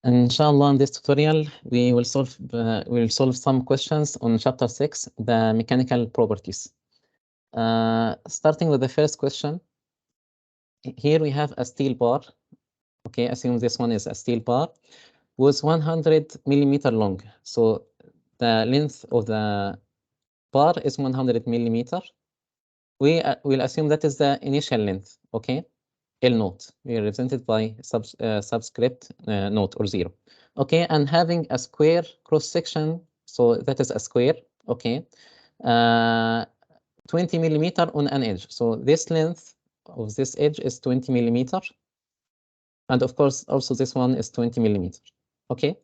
Inshallah, in this tutorial, we will solve some questions on chapter 6, the mechanical properties. Starting with the first question. Here we have a steel bar. Okay, assume this one is a steel bar with 100 millimeter long. So the length of the bar is 100 millimeter. We will assume that is the initial length. Okay, L naught, we are represented by subscript naught or 0. Okay, and having a square cross section, so that is a square. Okay, 20 millimeter on an edge. So this length of this edge is 20 millimeter, and of course also this one is 20 millimeter. Okay,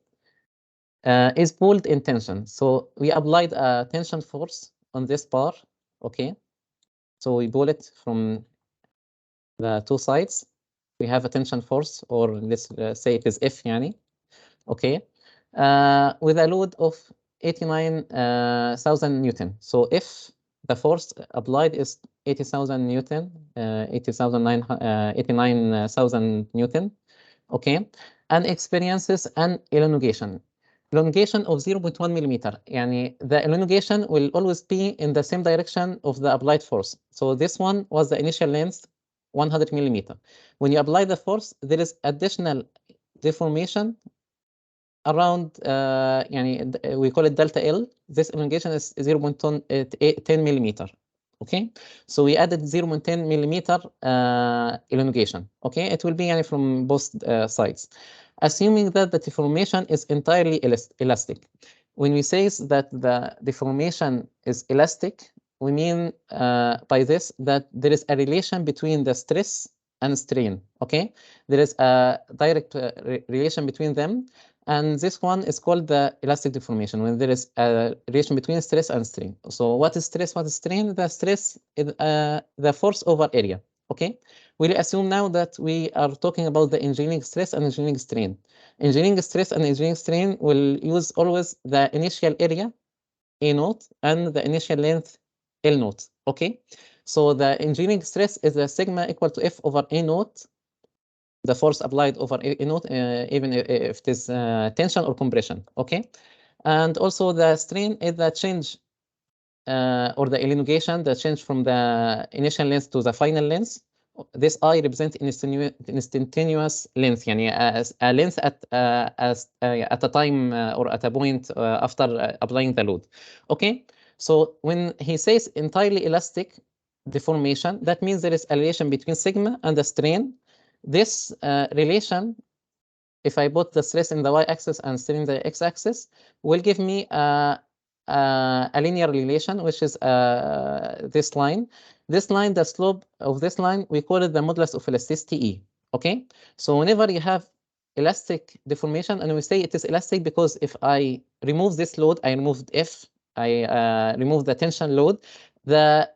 is pulled in tension. So we applied a tension force on this bar. Okay, so we pull it from the two sides. We have a tension force, or let's say it is F, yani. Okay, with a load of 89,000 Newton. So if the force applied is 80,000 Newton, 89,000 Newton, okay, and experiences an elongation. Elongation of 0.1 millimeter. Yani the elongation will always be in the same direction of the applied force. So this one was the initial length, 100 millimeter. When you apply the force, there is additional deformation around, we call it delta L. This elongation is 0.10 millimeter. Okay, so we added 0.10 millimeter elongation. Okay, it will be from both sides, assuming that the deformation is entirely elastic. When we say that the deformation is elastic, we mean by this that there is a relation between the stress and strain. Okay, there is a direct relation between them, and this one is called the elastic deformation, when there is a relation between stress and strain. So what is stress, what is strain? The stress is the force over area. Okay, we'll assume now that we are talking about the engineering stress and engineering strain. Engineering stress and engineering strain will use always the initial area, A naught, and the initial length, L naught. Okay, so the engineering stress is the sigma equal to F over A naught, the force applied over A naught, even if it is tension or compression. Okay, and also the strain is the change or the elongation, the change from the initial length to the final length. This I represent instantaneous length, as a length at a time or at a point after applying the load. Okay, so when he says entirely elastic deformation, that means there is a relation between sigma and the strain. This relation, if I put the stress in the y-axis and strain in the x-axis, will give me a linear relation, which is this line. This line, the slope of this line, we call it the modulus of elasticity E. Okay, so whenever you have elastic deformation, and we say it is elastic because if I remove this load, I removed F, I remove the tension load, the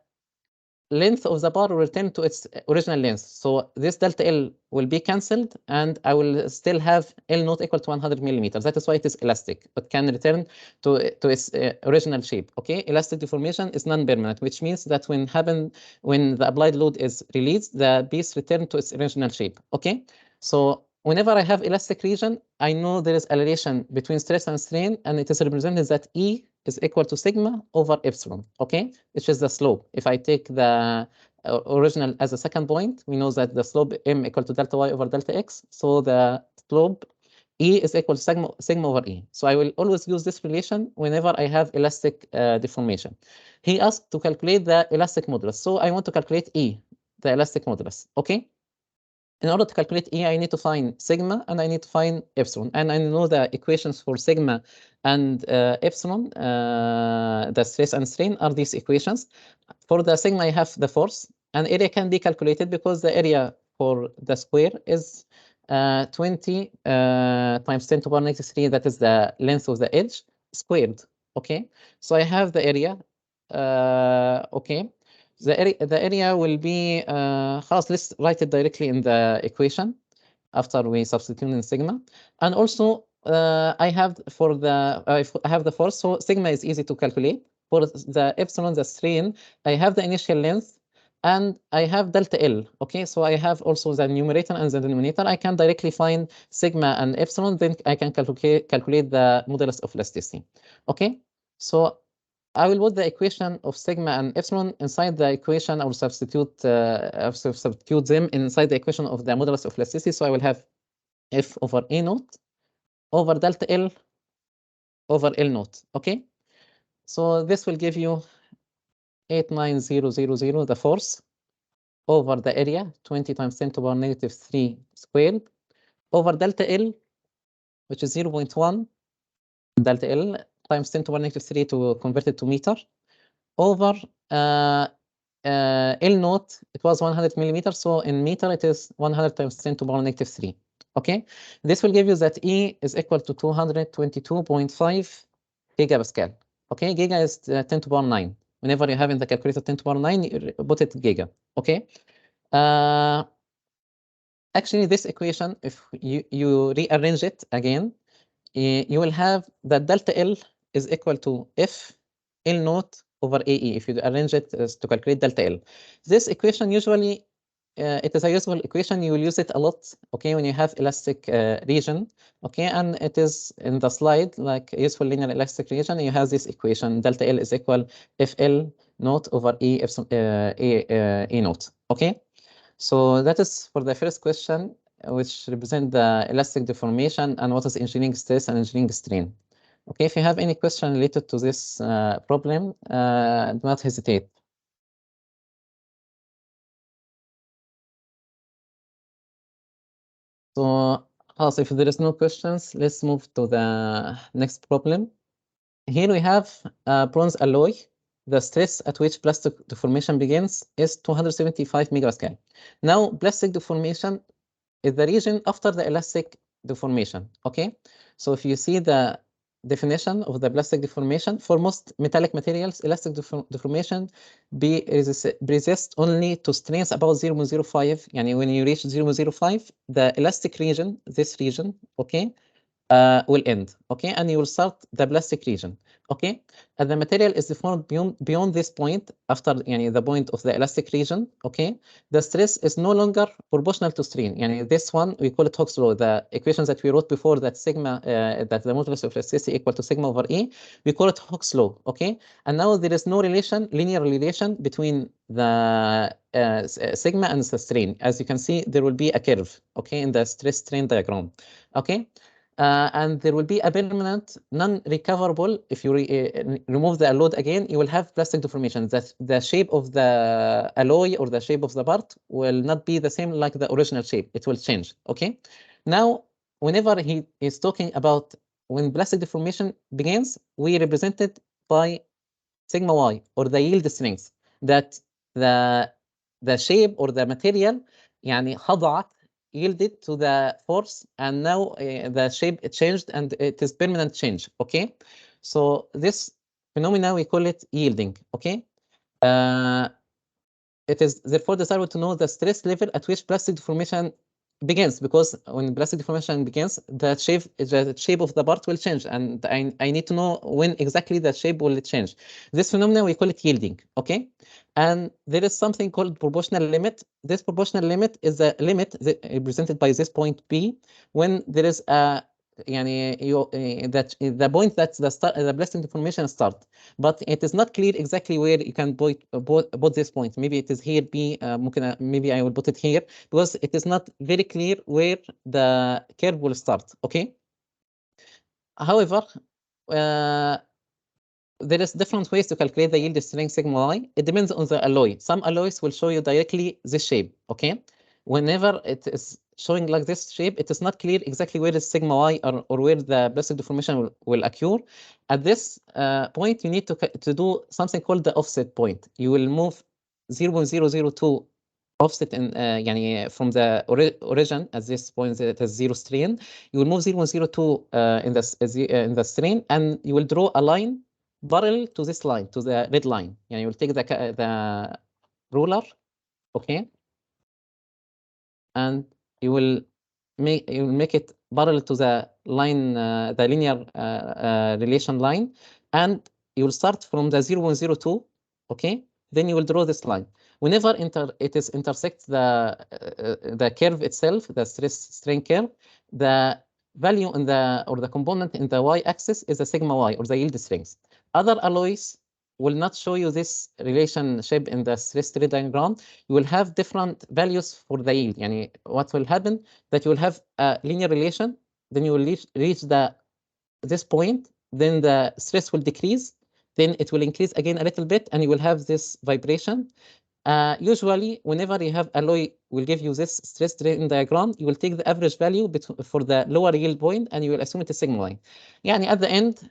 length of the bar will return to its original length. So this delta L will be cancelled, and I will still have L naught equal to 100 millimeters. That is why it is elastic, but can return to its original shape. Okay, elastic deformation is non-permanent, which means that when the applied load is released, the piece return to its original shape. Okay, so whenever I have elastic region, I know there is a relation between stress and strain, and it is represented that E is equal to sigma over epsilon, okay, which is the slope. If I take the original as a second point, we know that the slope m equal to delta y over delta x, so the slope E is equal to sigma over E. So I will always use this relation whenever I have elastic deformation. He asked to calculate the elastic modulus, so I want to calculate E, the elastic modulus, okay? In order to calculate E, I need to find sigma and I need to find epsilon. And I know the equations for sigma and epsilon, the stress and strain, are these equations. For the sigma, I have the force, and area can be calculated because the area for the square is 20 times 10 to the power negative 3, that is the length of the edge, squared. Okay, so I have the area. Okay. The area will be, let's write it directly in the equation after we substitute in sigma. And also, I have the force, so sigma is easy to calculate. For the epsilon, the strain, I have the initial length, and I have delta L. Okay, so I have also the numerator and the denominator. I can directly find sigma and epsilon, then I can calculate the modulus of elasticity. Okay, so I will put the equation of sigma and epsilon inside the equation. I will substitute them inside the equation of the modulus of elasticity. So I will have F over A naught over delta L over L naught. Okay, so this will give you 89000, the force, over the area, 20 times 10 to the power negative 3 squared, over delta L, which is 0.1 delta L times 10 to the power negative 3 to convert it to meter, over L naught, it was 100 millimeters, so in meter it is 100 times 10 to the power negative 3. Okay, this will give you that E is equal to 222.5 gigapascal. Okay, giga is 10 to the power 9. Whenever you have in the calculator 10 to the power 9, you put it giga. Okay. Actually, this equation, if you rearrange it again, you will have that delta L is equal to F L naught over AE if you arrange it to calculate delta L. This equation usually, it is a useful equation. You will use it a lot, okay, when you have elastic region, okay, and it is in the slide like useful linear elastic region. You have this equation, delta L is equal FL naught over E epsilon, E naught, okay. So that is for the first question, which represent the elastic deformation and what is engineering stress and engineering strain. Okay, if you have any question related to this problem, do not hesitate. So, also, if there is no questions, let's move to the next problem. Here we have bronze alloy. The stress at which plastic deformation begins is 275 megapascal. Now, plastic deformation is the region after the elastic deformation. Okay, so if you see the definition of the plastic deformation, for most metallic materials, elastic deformation resist only to strains about 0.05. Yani when you reach 0.05, the elastic region, this region, okay, will end, okay, and you will start the plastic region, okay, and the material is deformed beyond this point after the point of the elastic region, okay. The stress is no longer proportional to strain. This one we call it Hooke's law, the equations that we wrote before, that sigma that the modulus of elasticity equal to sigma over E, we call it Hooke's law, okay. And now there is no linear relation between the sigma and the strain. As you can see, there will be a curve, okay, in the stress strain diagram, okay. And there will be a permanent non-recoverable. If you remove the load again, you will have plastic deformation. That the shape of the alloy or the shape of the part will not be the same like the original shape. It will change. Okay. Now, whenever he is talking about when plastic deformation begins, we represent it by sigma y, or the yield strength, that the shape or the material خضعت, yielded to the force, and now the shape changed and it is permanent change. Okay, so this phenomena we call it yielding. Okay, it is therefore desirable to know the stress level at which plastic deformation begins, because when plastic deformation begins, the shape of the part will change, and I need to know when exactly the shape will change. This phenomenon we call it yielding. Okay, and there is something called proportional limit. This proportional limit is the limit represented by this point P when there is a that the point that the plastic deformation start, but it is not clear exactly where you can put this point. Maybe it is here B, maybe I will put it here, because it is not very clear where the curve will start. Okay, however, there is different ways to calculate the yield strength sigma y. It depends on the alloy. Some alloys will show you directly this shape. Okay, whenever it is showing like this shape, it is not clear exactly where is sigma y, or where the plastic deformation will occur. At this point, you need to do something called the offset point. You will move 0.002 offset in from the origin. At this point, it has zero strain. You will move 0.02 in the strain, and you will draw a line parallel to this line, to the red line. You will take the ruler, okay, and you will make it parallel to the line, the linear relation line, and you will start from the 0.02, okay, then you will draw this line. whenever it is intersects the curve itself, the stress strain curve, the value in the component in the y-axis is the sigma y, or the yield strength. Other alloys will not show you this relationship in the stress strain diagram. You will have different values for the yield. Yani what will happen that you will have a linear relation, then you will reach this point, then the stress will decrease, then it will increase again a little bit, and you will have this vibration. Usually, whenever you have alloy will give you this stress strain diagram, you will take the average value for the lower yield point, and you will assume it is sigma y. Yani at the end,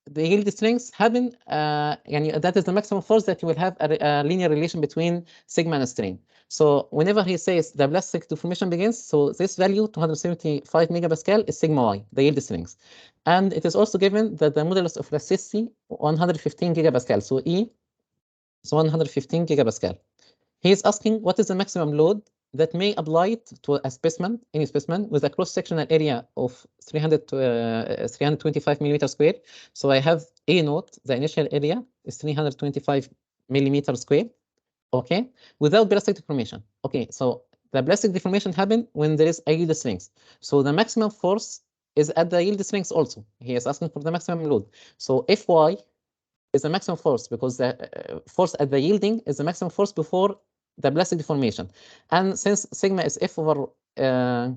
the yield strengths happen, yani that is the maximum force that you will have a linear relation between sigma and strain. So whenever he says the plastic deformation begins, so this value 275 megapascal is sigma y, the yield strength. And it is also given that the modulus of elasticity 115 gigapascal. So E is 115 gigapascal. He is asking what is the maximum load that may apply to a specimen, any specimen, with a cross-sectional area of 325 millimeter square. So I have A naught, the initial area is 325 millimeter square, okay, without plastic deformation. Okay, so the plastic deformation happens when there is a yield strength. So the maximum force is at the yield strength also. He is asking for the maximum load. So Fy is the maximum force, because the force at the yielding is the maximum force before the plastic deformation. And since sigma is F over A,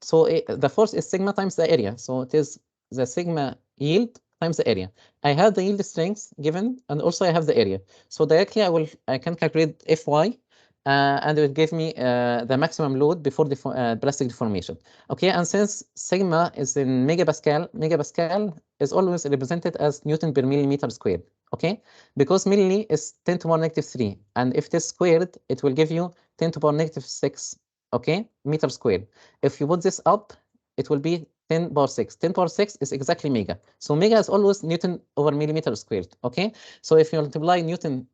so the force is sigma times the area. So it is the sigma yield times the area. I have the yield strength given, and also I have the area. So directly I can calculate Fy, and it will give me the maximum load before the plastic deformation. Okay, and since sigma is in megapascal, megapascal is always represented as Newton per millimeter squared. Okay, because milli is 10 to the power negative 3, and if it is squared, it will give you 10 to the power negative 6, okay, meter squared. If you put this up, it will be 10 power 6. 10 power 6 is exactly mega. So mega is always Newton over millimeter squared, okay? So if you multiply Newton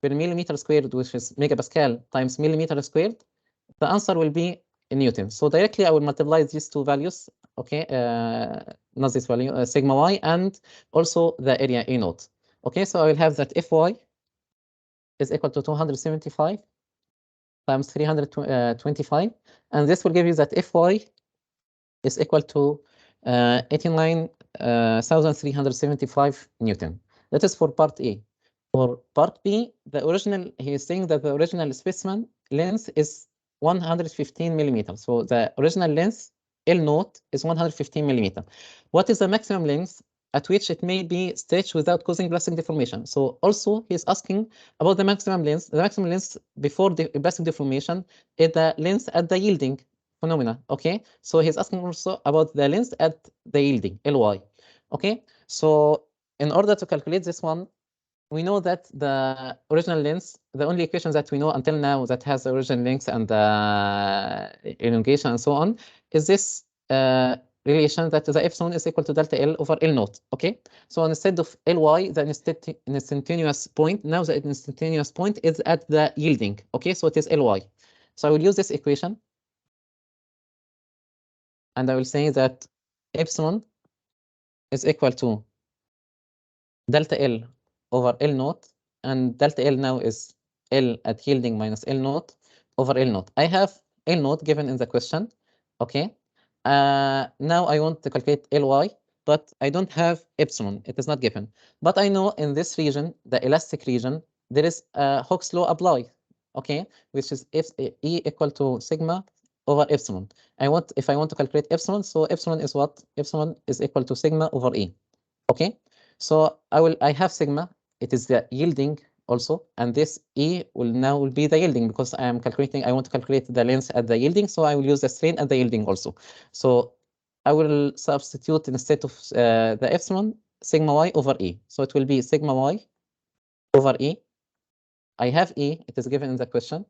per millimeter squared, which is megapascal, times millimeter squared, the answer will be in Newton. So directly I will multiply these two values, okay, not this value, sigma y, and also the area A naught. Okay, so I will have that Fy is equal to 275 times 325, and this will give you that Fy is equal to 89,375 Newton. That is for part A. For part B, he is saying that the original specimen length is 115 millimeters. So the original length, L naught, is 115 millimeter. What is the maximum length at which it may be stretched without causing plastic deformation? So also he is asking about the maximum length. The maximum length before the plastic deformation is the length at the yielding phenomena. Okay, so he's asking also about the length at the yielding, Ly. Okay, so in order to calculate this one, we know that the original length, the only equation that we know until now that has the original length and the elongation and so on, is this relation that the epsilon is equal to delta L over L naught. Okay, so instead of Ly, the instantaneous point, now the instantaneous point is at the yielding. Okay, so it is Ly. So I will use this equation, and I will say that epsilon is equal to delta L over L naught, and delta L now is L at yielding minus L naught over L naught. I have L naught given in the question, okay? Now I want to calculate Ly, but I don't have epsilon, it is not given. But I know in this region, the elastic region, there is a Hooke's law apply, okay? Which is E equal to sigma over epsilon. If I want to calculate epsilon, so epsilon is what? Epsilon is equal to sigma over E, okay? So I have sigma, it is the yielding also, and this E will be the yielding, because I want to calculate the length at the yielding, so I will use the strain at the yielding also. So I will substitute instead of the epsilon, sigma y over E. So it will be sigma y over E. I have E, it is given in the question,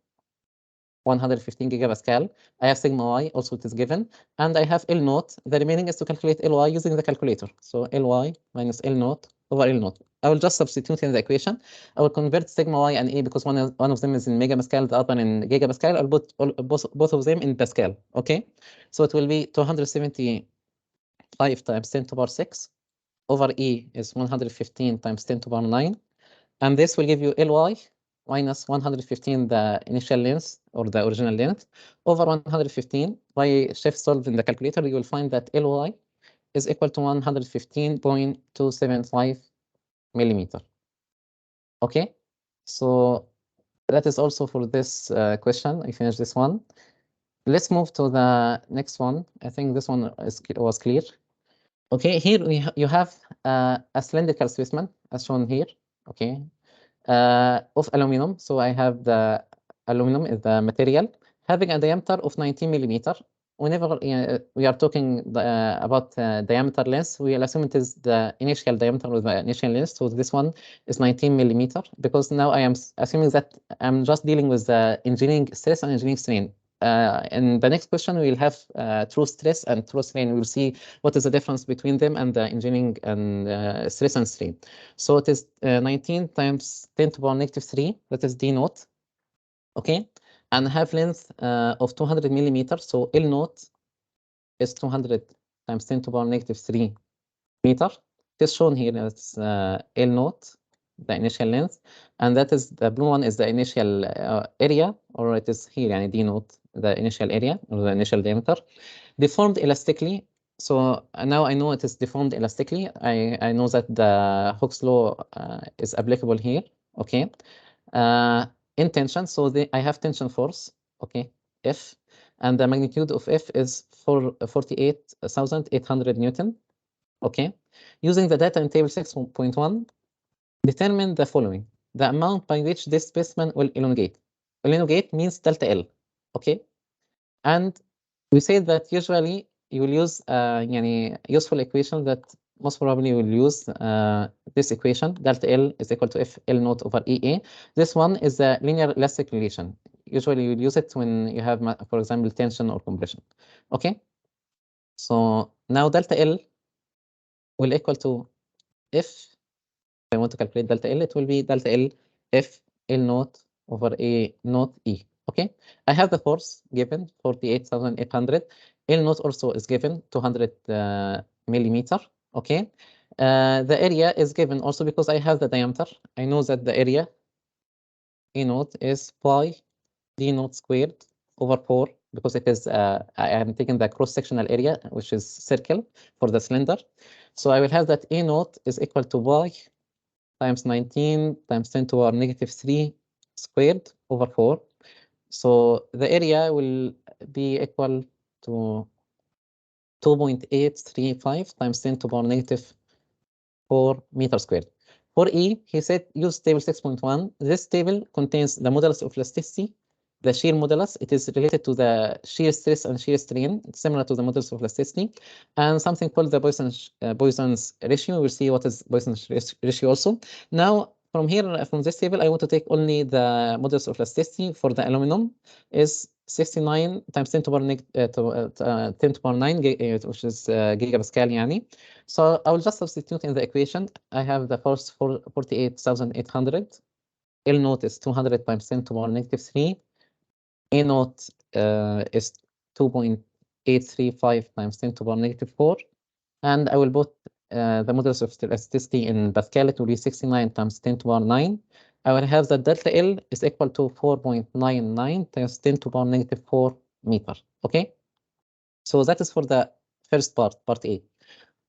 115 gigapascal. I have sigma y, also it is given, and I have L naught. The remaining is to calculate Ly using the calculator. So Ly minus L naught over L naught. I will just substitute in the equation. I will convert sigma y and E, because one of them is in megapascal, the other in gigapascal. I'll put both of them in pascal. Okay, so it will be 275 times 10 to the power 6 over E is 115 times 10 to the power 9. and this will give you Ly minus 115, the initial length or the original length, over 115. By shift solve in the calculator, you will find that Ly is equal to 115.275 millimeter. Okay, so that is also for this question. I finished this one. Let's move to the next one. I think this one was clear. Okay, here you have a cylindrical specimen as shown here. Okay, of aluminum. So I have the aluminum is the material having a diameter of 19 millimeter. Whenever we are talking about diameter length, we will assume it is the initial diameter or the initial length. So this one is 19 millimeter, because now I am assuming that I'm just dealing with the engineering stress and engineering strain. In the next question, we will have true stress and true strain. We'll see what is the difference between them and the engineering and stress and strain. So it is 19 times 10 to the power negative 3, that is D naught, okay? And have length of 200 millimeters, so L naught is 200 times 10 to the power negative 3 meter. It is shown here as L naught, the initial length, and that is the blue one is the initial area, or it is here, yani D naught, the initial area or the initial diameter, deformed elastically. So now I know it is deformed elastically. I know that the Hooke's law is applicable here. Okay. In tension, so I have tension force. Okay, F, and the magnitude of F is 48,800 Newton. Okay, using the data in table 6.1, determine the following: the amount by which this specimen will elongate. Elongate means delta L. Okay, and we say that usually you will use yani useful equation that most probably will use this equation, delta L is equal to F L naught over EA. This one is a linear elastic relation. Usually you will use it when you have, for example, tension or compression. Okay, so now delta L will equal to F. If I want to calculate delta L, it will be delta L F L naught over A naught E. Okay, I have the force given 48,800. L naught also is given 200 millimeter. Okay, the area is given also because I have the diameter. I know that the area A naught is pi D naught squared over 4, because it is I am taking the cross-sectional area, which is circle for the cylinder. So I will have that A naught is equal to pi times 19 times 10 to the power negative 3 squared over 4. So the area will be equal to 2.835 times 10 to the power negative 4 meter squared. For E, he said use table 6.1. This table contains the modulus of elasticity, the shear modulus. It is related to the shear stress and shear strain. It's similar to the modulus of elasticity, and something called the Poisson's ratio. We'll see what is Poisson's ratio also. Now, from here, from this table, I want to take only the modulus of elasticity for the aluminum is 69 times 10 to the power 10 to the power 9, which is gigapascal, yani. So I will just substitute in the equation. I have the force for 48,800. L naught is 200 times 10 to the power negative 3. A naught is 2.835 times 10 to the power negative 4. And I will put the modulus of elasticity in Pascal. It will be 69 times 10 to the power 9. I will have that delta L is equal to 4.99 times 10 to the power negative 4 meter. Okay. So that is for the first part, part A.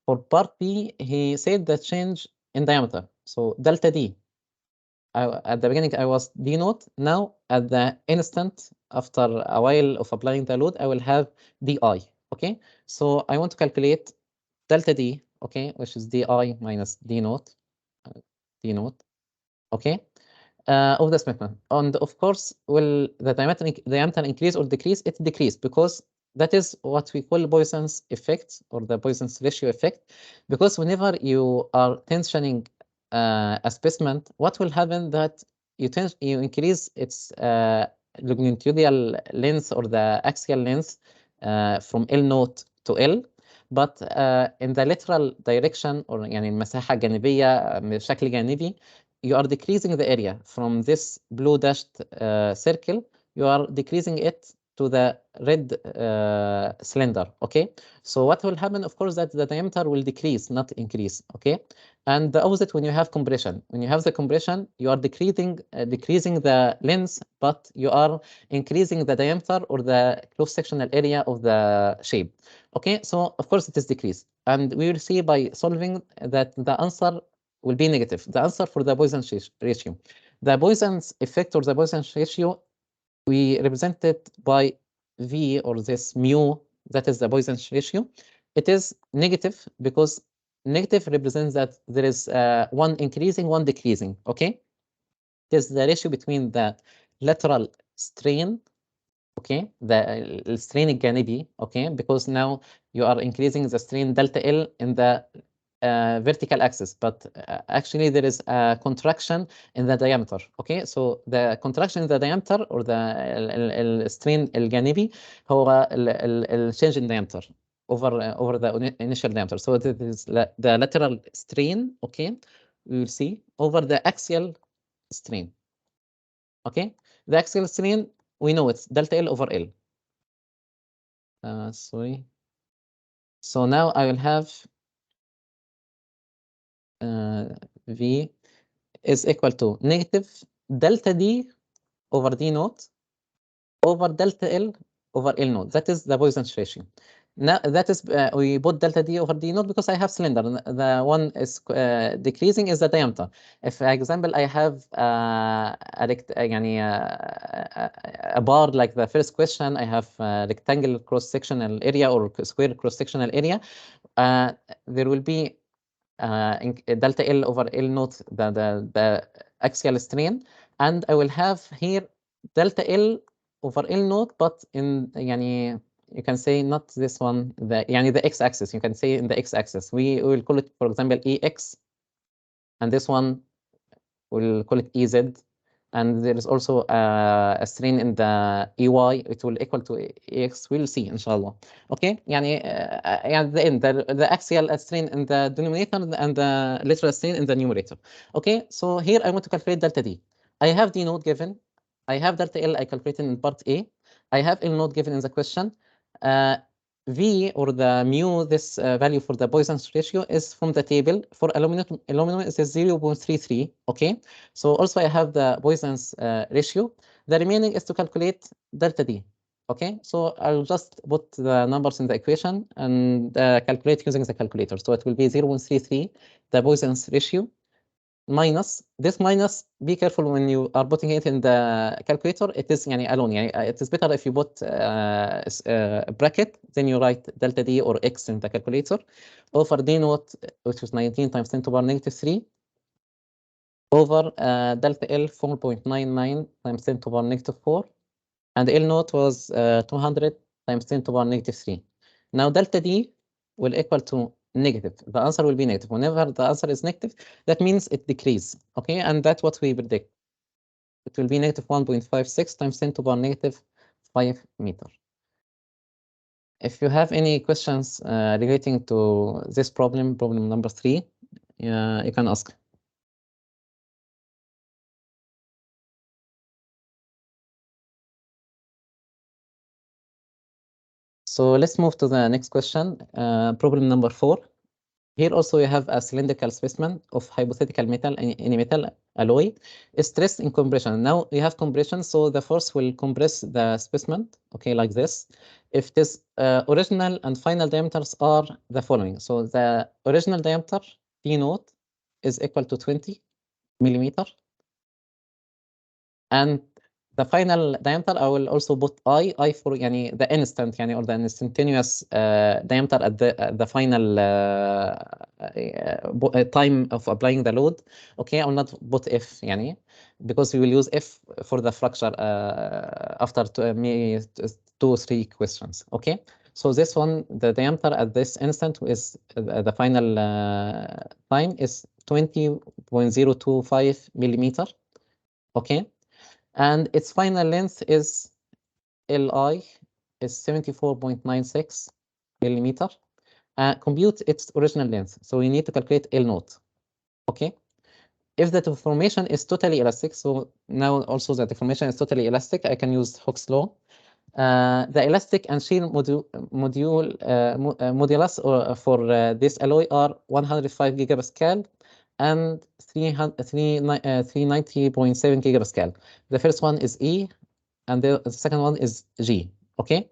For part B, he said the change in diameter. So delta D, at the beginning I was D naught. Now at the instant after a while of applying the load, I will have DI. Okay, so I want to calculate delta D, okay, which is DI minus D naught, okay, of the specimen. And of course, will the diameter increase or decrease? It decrease, because that is what we call Poisson's effect or the Poisson's ratio effect. Because whenever you are tensioning a specimen, what will happen that you increase its longitudinal length or the axial length from L naught to L, but in the lateral direction or يعني المساحة الجانبية بشكل جانبي, you are decreasing the area from this blue dashed circle. You are decreasing it to the red cylinder. Okay, so what will happen, of course, that the diameter will decrease, not increase. Okay, and the opposite when you have compression. When you have the compression, you are decreasing the length, but you are increasing the diameter or the cross-sectional area of the shape. Okay, so of course it is decreased, and we will see by solving that the answer will be negative. The answer for the Poisson ratio. The Poisson's effect or the Poisson's ratio, we represent it by V or this mu, that is the Poisson's ratio. It is negative because negative represents that there is one increasing, one decreasing. Okay, it is the ratio between the lateral strain, okay, the strain الجانبي, okay, because now you are increasing the strain delta L in the vertical axis, but actually there is a contraction in the diameter. Okay, so the contraction in the diameter or the strain الجانبي هو ال change in diameter over the initial diameter. So this is the lateral strain. Okay, we will see over the axial strain. Okay, the axial strain, we know it's delta L over L. Sorry. So now I will have V is equal to negative delta D over D naught over delta L over L naught. That is the Poisson's ratio. Now that is we put delta D over D naught because I have cylinder. The one is decreasing is the diameter. If, for example, I have a bar like the first question, I have rectangle cross-sectional area or square cross-sectional area. There will be delta L over L naught, the axial strain, and I will have here delta L over L naught, but in you can say not this one, the x-axis. You can say in the x-axis. We will call it, for example, EX, and this one we'll call it EZ. And there is also a strain in the EY. It will equal to EX. We'll see, inshallah. Okay, at the end, the axial strain in the denominator and the lateral strain in the numerator. Okay, so here I want to calculate delta D. I have D naught given. I have delta L I calculated in part A. I have L naught given in the question. V or the mu, this value for the Poisson's ratio is from the table. For aluminum it is 0.33. Okay, so also I have the Poisson's ratio. The remaining is to calculate delta D. Okay, so I'll just put the numbers in the equation and calculate using the calculator. So it will be 0.33, the Poisson's ratio, minus this minus. Be careful when you are putting it in the calculator. It is alone. It is better if you put bracket, then you write delta D or X in the calculator over D naught, which is 19 times 10 to the power negative 3 over delta L 4.99 times 10 to the power negative 4, and L naught was 200 times 10 to the power negative 3. Now delta D will equal to negative. The answer will be negative. Whenever the answer is negative, that means it decreases. Okay, and that's what we predict. It will be negative 1.56 times 10 to the power negative 5 meter. If you have any questions relating to this problem number 3, you can ask. So let's move to the next question, problem number 4. Here also you have a cylindrical specimen of hypothetical metal, any metal alloy, stressed in compression. Now you have compression, so the force will compress the specimen, okay, like this. If this original and final diameters are the following. So the original diameter, P naught, is equal to 20 millimeter. And the final diameter, I will also put I for the instant, or the instantaneous diameter at the final time of applying the load. Okay, I will not put F, because we will use F for the fracture after 2-3 questions. Okay, so this one, the diameter at this instant is the final time is 20.025 millimeter. Okay. And its final length is Li is 74.96 millimeter. Compute its original length. So we need to calculate L naught. Okay. If the deformation is totally elastic, so now also the deformation is totally elastic, I can use Hooke's law. The elastic and shear modulus for this alloy are 105 gigapascal and 390.7 gigapascal. The first one is E, and the second one is G. Okay.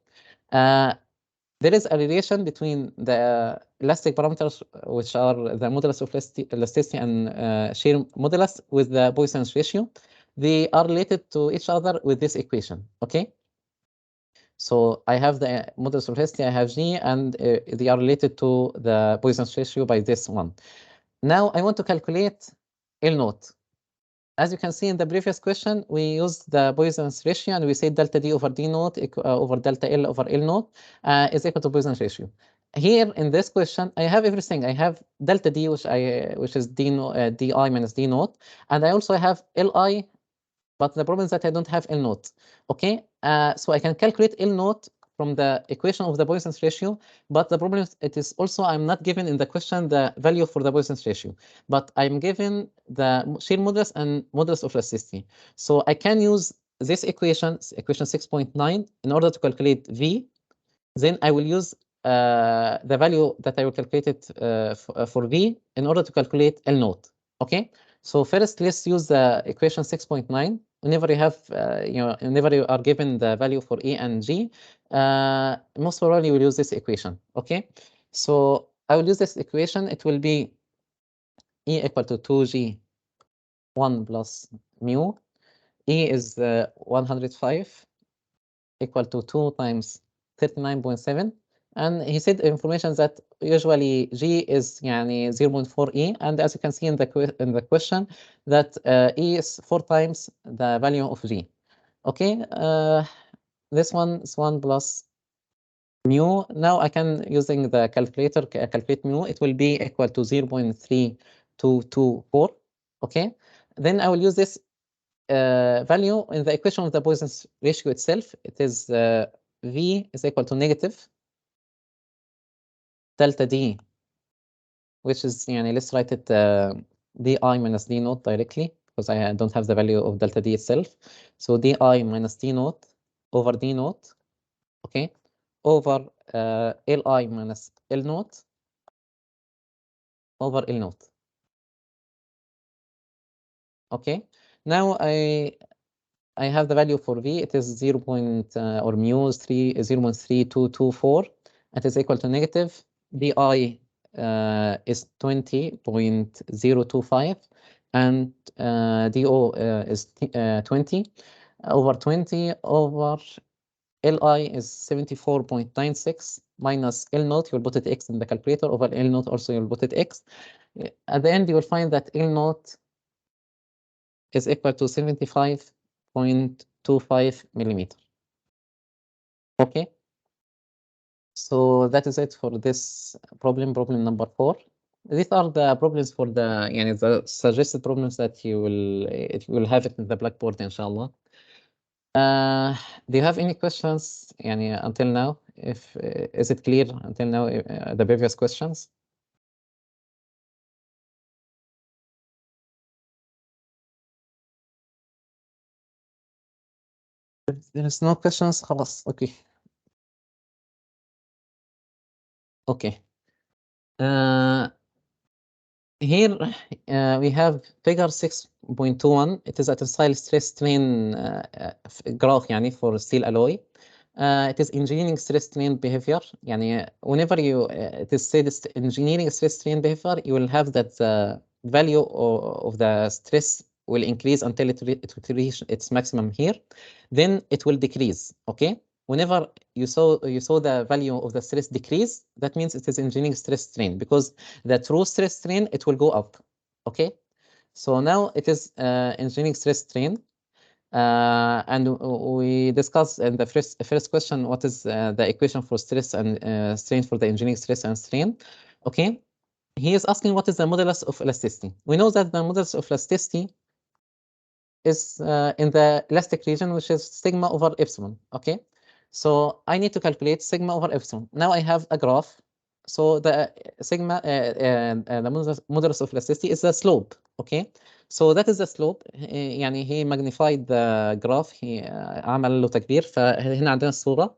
There is a relation between the elastic parameters, which are the modulus of elasticity and shear modulus, with the Poisson's ratio. They are related to each other with this equation. Okay. So I have the modulus of elasticity, I have G, and they are related to the Poisson's ratio by this one. Now I want to calculate L naught. As you can see in the previous question, we used the Poisson's ratio, and we say delta D over D naught over delta L over L naught is equal to Poisson's ratio. Here in this question, I have everything. I have delta D, which is Di minus D naught, and I also have Li, but the problem is that I don't have L naught. Okay, so I can calculate L naught from the equation of the Poisson's ratio, but the problem is it is also I'm not given in the question the value for the Poisson's ratio, but I'm given the shear modulus and modulus of elasticity. So I can use this equation 6.9, in order to calculate V. Then I will use the value that I will calculate it for V in order to calculate L naught. Okay, so first let's use the equation 6.9. Whenever you have, whenever you are given the value for E and G, most probably you will use this equation. Okay, so I will use this equation. It will be E equal to 2G 1 plus mu. E is 105 equal to 2 times 39.7. And he said information that usually G is 0.4 E, and as you can see in the question that E is 4 times the value of G. Okay, this one is 1 plus mu. Now I can, using the calculator, calculate mu. It will be equal to 0.3224. Okay, then I will use this value in the equation of the Poisson's ratio itself. It is V is equal to negative delta D, which is, let's write it Di minus D naught directly, because I don't have the value of delta D itself. So Di minus D naught over D naught, okay, over Li minus L naught over L naught. Okay, now I have the value for V. It is 0. Or mu is 0.3224. It is equal to negative. Di is 20.025, and DO is 20 over 20 over Li is 74.96 minus L naught. You'll put it X in the calculator. Over L naught also you'll put it X. At the end you will find that L naught is equal to 75.25 millimeter. Okay, so that is it for this problem number 4. These are the problems for the suggested problems that you will have it in the blackboard, inshallah. Do you have any questions until now? Is it clear until now, the previous questions? If there is no questions, خلاص. Okay. Okay. Here we have figure 6.21. It is a tensile stress strain graph for steel alloy. It is engineering stress strain behavior. Whenever it is said engineering stress strain behavior, you will have that value of the stress will increase until it reach its maximum here. Then it will decrease. Okay. Whenever you saw the value of the stress decrease, that means it is engineering stress strain, because the true stress strain, it will go up. Okay, so now it is engineering stress strain, and we discussed in the first question what is the equation for stress and strain for the engineering stress and strain. Okay, he is asking what is the modulus of elasticity. We know that the modulus of elasticity is in the elastic region, which is sigma over epsilon. Okay, so I need to calculate sigma over epsilon. Now I have a graph. So the sigma, the modulus of elasticity is the slope. Okay, So that is the slope. يعني he magnified the graph. he عمل له تكبير. فهنا عندنا الصورة.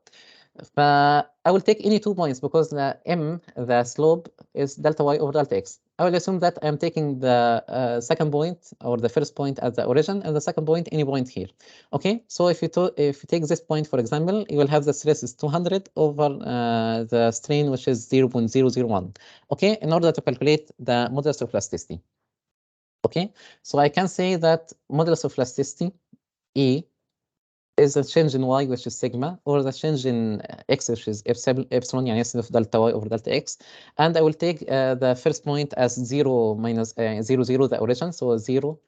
I will take any 2 points because the m, the slope, is delta y over delta x. I will assume that I'm taking the second point or the first point as the origin, and the second point any point here. Okay, so if you take this point, for example, you will have the stress is 200 over the strain, which is 0.001. Okay, in order to calculate the modulus of elasticity. Okay, so I can say that modulus of elasticity E is the change in y, which is sigma, or the change in x, which is epsilon, يعني instead of delta y over delta x. And I will take the first point as 0 minus 0, 0, the origin, so 0,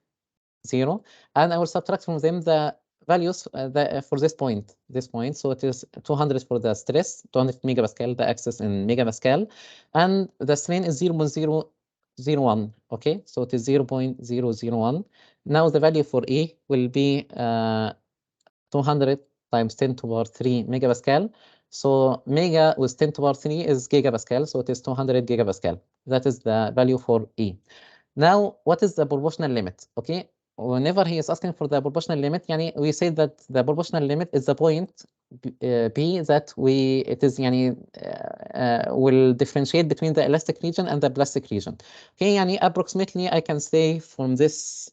0. And I will subtract from them the values for this point. So it is 200 for the stress, 200 megapascal, the axis in megapascal. And the strain is 0.001. Okay, so it is 0.001. Now the value for E will be 200 times 10 to the power 3 megapascal. So mega with 10 to the power 3 is gigapascal, so it is 200 gigapascal. That is the value for E. Now, what is the proportional limit? Okay, whenever he is asking for the proportional limit, يعني we say that the proportional limit is the point B that it is يعني will differentiate between the elastic region and the plastic region. Okay, يعني approximately I can say from this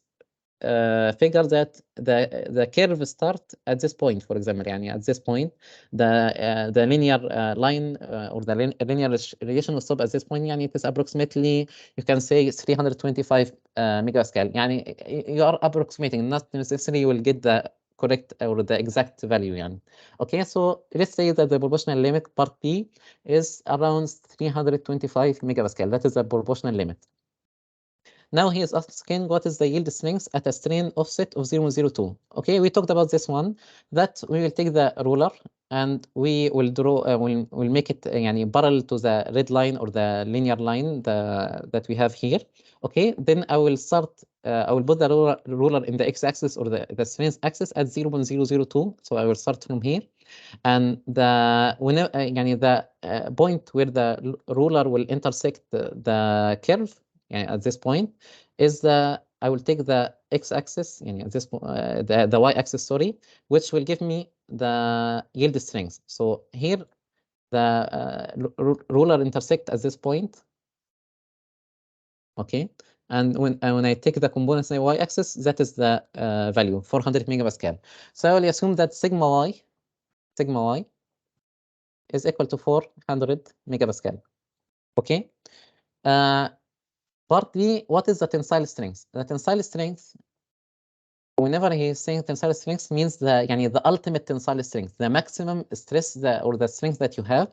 figure that the curve start at this point, for example, يعني at this point the linear line or the linear relation will stop at this point. يعني it is approximately, you can say, 325 megapascal. يعني you are approximating, not necessarily you will get the correct or the exact value. يعني okay, so let's say that the proportional limit part B is around 325 megapascal. That is the proportional limit. Now he is asking what is the yield strength at a strain offset of 0.02. Okay, we talked about this one, that we will take the ruler and we will draw, we'll make it يعني parallel to the red line or the linear line that we have here. Okay, then I will start, I will put the ruler in the x-axis or the strength axis at 0.002. So I will start from here. And whenever the point where the ruler will intersect the curve at this point is I will take the x-axis, at this the y-axis, sorry, which will give me the yield strength. So here the ruler intersect at this point. Okay, and when I take the components in the y-axis, that is the value 400 megapascal. So I will assume that sigma y is equal to 400 megapascal. Okay. Part B, what is the tensile strength? The tensile strength, whenever he is saying tensile strength, means the ultimate tensile strength, the maximum stress or the strength that you have.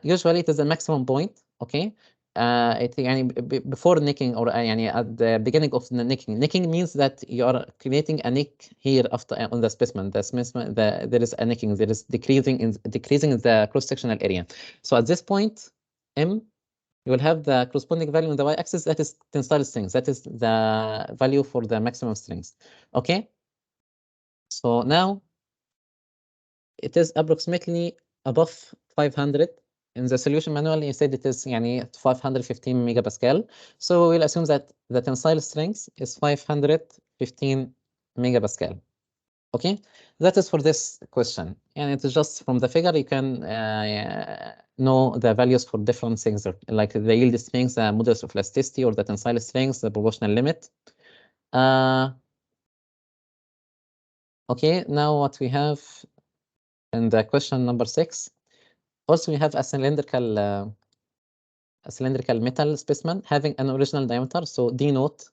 Usually it is the maximum point. Okay. Before necking or at the beginning of the necking. Necking means that you are creating a neck here after on the specimen. There is a necking. There is decreasing in the cross-sectional area. So at this point, M, you will have the corresponding value on the y-axis, that is tensile strength. That is the value for the maximum strength. Okay. So now it is approximately above 500. In the solution manual, you said it is 515 megapascal. So we'll assume that the tensile strength is 515 megapascal. Okay, that is for this question. And it is just from the figure, you can know the values for different things, like the yield strength, the modulus of elasticity, or the tensile strength, the proportional limit. Okay, now what we have in the question number 6. Also, we have a cylindrical metal specimen having an original diameter. So D naught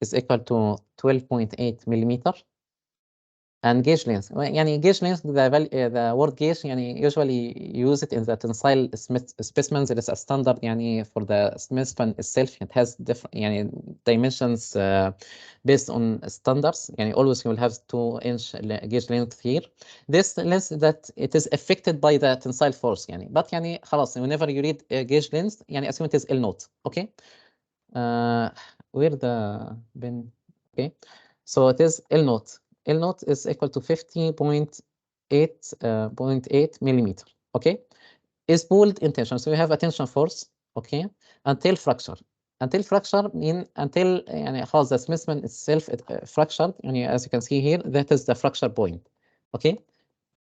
is equal to 12.8 millimeter. And gauge length, gauge length, the word gauge, usually use it in the tensile specimens. It is a standard for the specimen itself. It has different dimensions based on standards. Always you will have 2-inch gauge length here. This length that it is affected by the tensile force. But خلاص, whenever you read gauge length, assume it is L naught. Okay. Where the bin? Okay. So it is L naught. L naught is equal to 50.8 millimeter. Okay, is pulled in tension. So we have a tension force. Okay, and tail fracture. until fracture mean until يعني خلاص the specimen itself fractured. يعني as you can see here, that is the fracture point. Okay,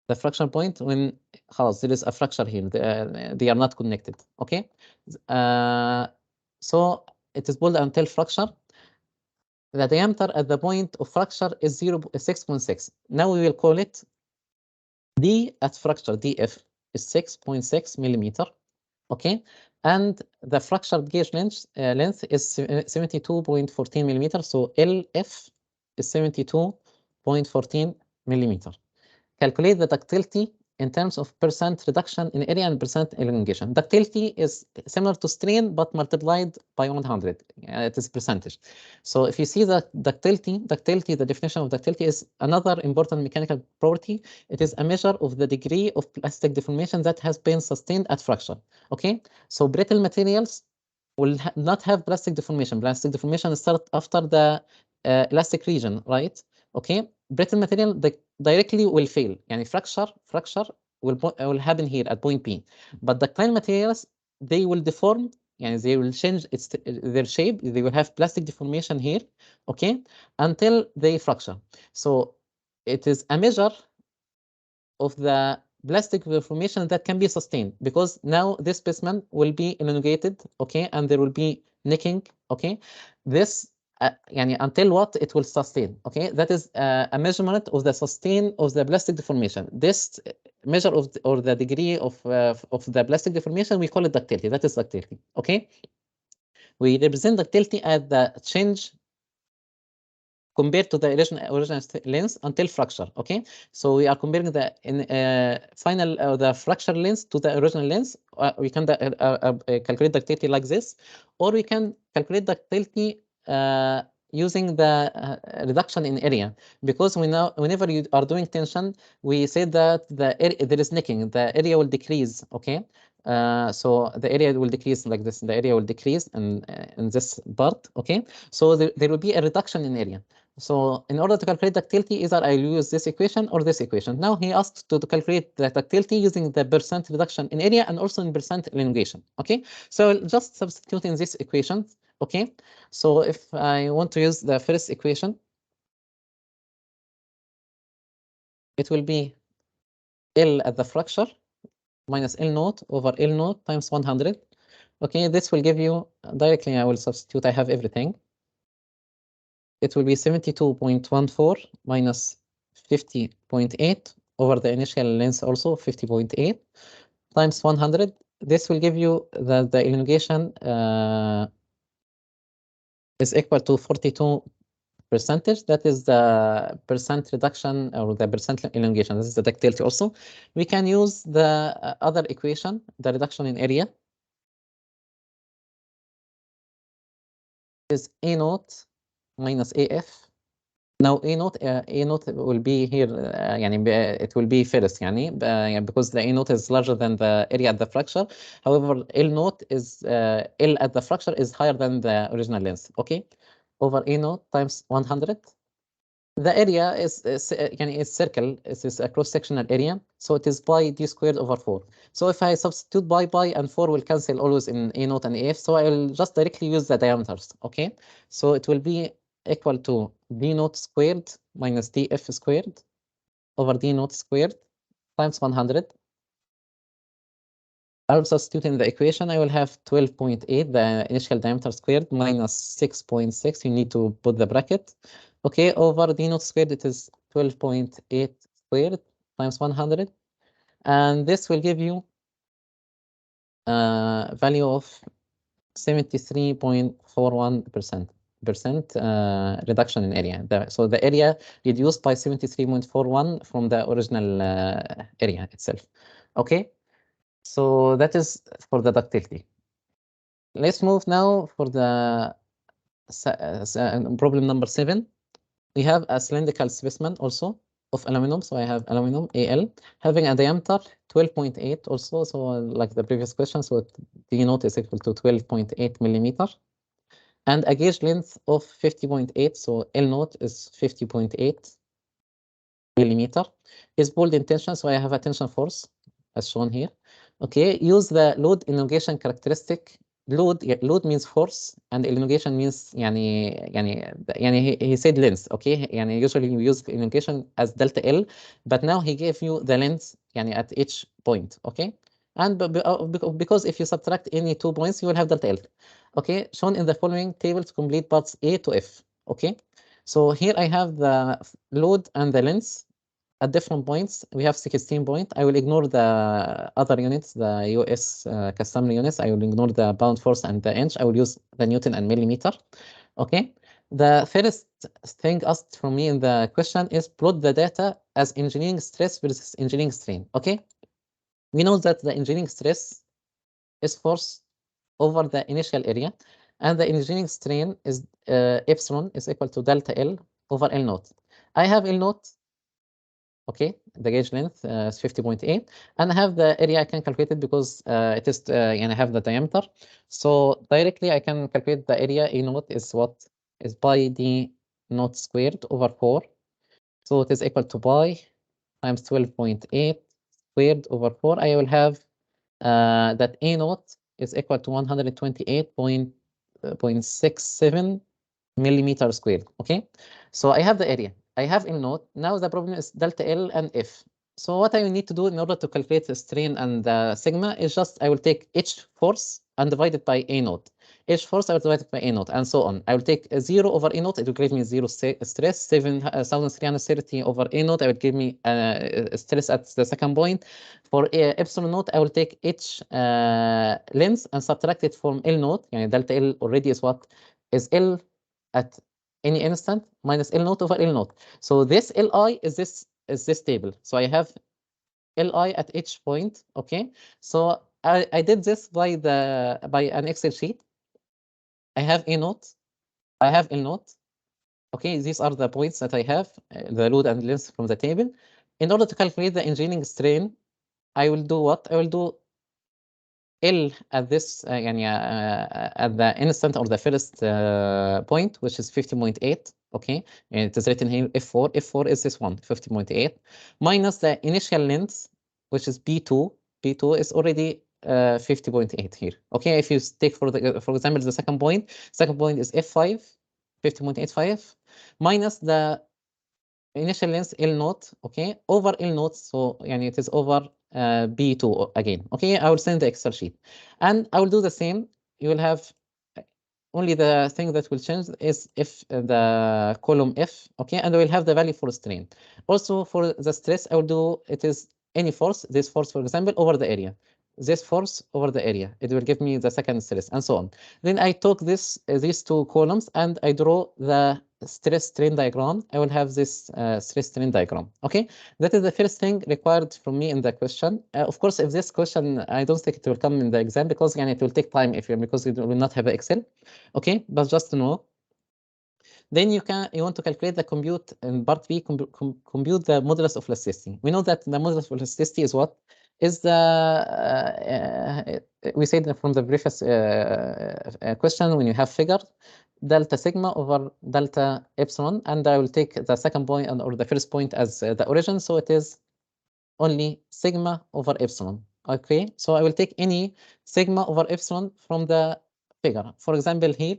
the fracture point when خلاص there is a fracture here, they are not connected. Okay, so it is pulled until fracture. The diameter at the point of fracture is 6.6. Now we will call it D at fracture, DF is 6.6 millimeter. Okay, and the fractured gauge length is 72.14 millimeter. So LF is 72.14 millimeter. Calculate the ductility in terms of percent reduction in area and percent elongation. Ductility is similar to strain but multiplied by 100. It is percentage. So if you see the ductility, the definition of ductility is another important mechanical property. It is a measure of the degree of plastic deformation that has been sustained at fracture. Okay, so brittle materials will not have plastic deformation. Plastic deformation starts after the elastic region, right? Okay, brittle material directly will fail. Yani fracture will happen here at point P. But ductile materials, they will deform. Yani they will change their shape. They will have plastic deformation here. Okay, until they fracture. So it is a measure of the plastic deformation that can be sustained, because now this specimen will be elongated, okay, and there will be necking, okay. This يعني until what it will sustain, okay. That is a measurement of the sustain of the plastic deformation. This measure of or the degree of the plastic deformation, we call it ductility. That is ductility, okay. We represent ductility as the change compared to the original length until fracture. Okay, so we are comparing the final the fracture length to the original length. We can calculate ductility like this, or we can calculate ductility using the reduction in area, because we know whenever you are doing tension, we say that there is necking, the area will decrease. Okay, so the area will decrease like this. The area will decrease in this part. Okay, so there will be a reduction in area. So in order to calculate ductility, either I use this equation or this equation. Now he asked to calculate the ductility using the percent reduction in area and also in percent elongation. Okay, so I'll just substitute in this equation. Okay, so if I want to use the first equation, it will be L at the fracture minus L naught over L naught times 100. Okay, this will give you directly, I will substitute, I have everything. It will be 72.14 minus 50.8 over the initial length, also 50.8 times 100. This will give you the elongation is equal to 42%. That is the percent reduction or the percent elongation. This is the ductility also. We can use the other equation, the reduction in area. Is A naught minus AF. Now A naught will be here, it will be first, because the A naught is larger than the area at the fracture. However, L naught is L at the fracture is higher than the original length. Okay, over A naught times 100. The area is circle. It is a cross-sectional area, so it is pi d squared over 4. So if I substitute pi and 4 will cancel always in A naught and AF, so I will just directly use the diameters. Okay, so it will be equal to d naught squared minus df squared over d naught squared times 100. I'll substitute in the equation. I will have 12.8, the initial diameter squared, minus 6.6. You need to put the bracket. Okay, over d naught squared, it is 12.8 squared times 100. And this will give you a value of 73.41% reduction in area. So the area reduced by 73.41 from the original area itself. Okay, so that is for the ductility. Let's move now for the problem number 7. We have a cylindrical specimen also of aluminum. So I have aluminum Al having a diameter 12.8 also. So like the previous question, so D naught is equal to 12.8 millimeter. And a gauge length of 50.8, so L naught is 50.8 millimeter. Is pulled in tension, so I have a tension force as shown here. Okay, use the load elongation characteristic load means force and elongation means he said length. Okay, usually we use elongation as delta L, but now he gave you the length at each point. Okay, and because if you subtract any 2 points you will have delta L. Okay, shown in the following table to complete parts A to F. Okay, so here I have the load and the length at different points. We have 16 points. I will ignore the other units, the US custom units. I will ignore the pound force and the inch. I will use the Newton and millimeter. Okay. The first thing asked from me in the question is plot the data as engineering stress versus engineering strain. Okay. We know that the engineering stress is force over the initial area, and the engineering strain is epsilon is equal to delta L over L naught. I have L naught. Okay, the gauge length is 50.8, and I have the area I can calculate it because it is I have the diameter. So directly I can calculate the area. A naught is what is pi d naught squared over 4. So it is equal to pi times 12.8 squared over 4. I will have that A naught is equal to 128.67 millimeter squared. Okay, so I have the area. I have L naught. Now the problem is delta L and F. So what I will need to do in order to calculate the strain and the sigma is just I will take each force and divide it by A naught. Each force I will divide it by A naught and so on. I will take 0 over A naught. It will give me 0 stress. 7,330 over A naught. I will give me stress at the second point. For epsilon naught, I will take each length and subtract it from L naught. Delta L already is what is L at any instant minus L naught over L naught. So this Li is this table. So I have Li at each point. Okay. So I did this by an Excel sheet. I have A naught. I have L naught. Okay, these are the points that I have, the load and length from the table. In order to calculate the engineering strain, I will do what? I will do L at this at the instant or the first point, which is 50.8. Okay, and it is written here F4. F4 is this one, 50.8, minus the initial length, which is B2. B2 is already 50.8 here. Okay, if you take for example the second point is F5, 50.85, minus the initial length L naught, okay, over L naught. So it is over B2 again. Okay, I will send the Excel sheet and I will do the same. You will have only the thing that will change is if the column F, okay, and I will have the value for strain. Also for the stress, I will do it is any force, this force, for example, over the area. This force over the area, it will give me the second stress and so on. Then I took these two columns and I draw the stress strain diagram. I will have this stress strain diagram. Okay, that is the first thing required from me in the question. Of course, if this question, I don't think it will come in the exam because it will take time because you will not have Excel. Okay, but just to know. Then you want to calculate the compute in part B, compute the modulus of elasticity. We know that the modulus of elasticity is what? Is the, we said from the previous question, when you have figure, delta sigma over delta epsilon, and I will take the second point or the first point as the origin, so it is only sigma over epsilon. Okay, so I will take any sigma over epsilon from the figure. For example, here,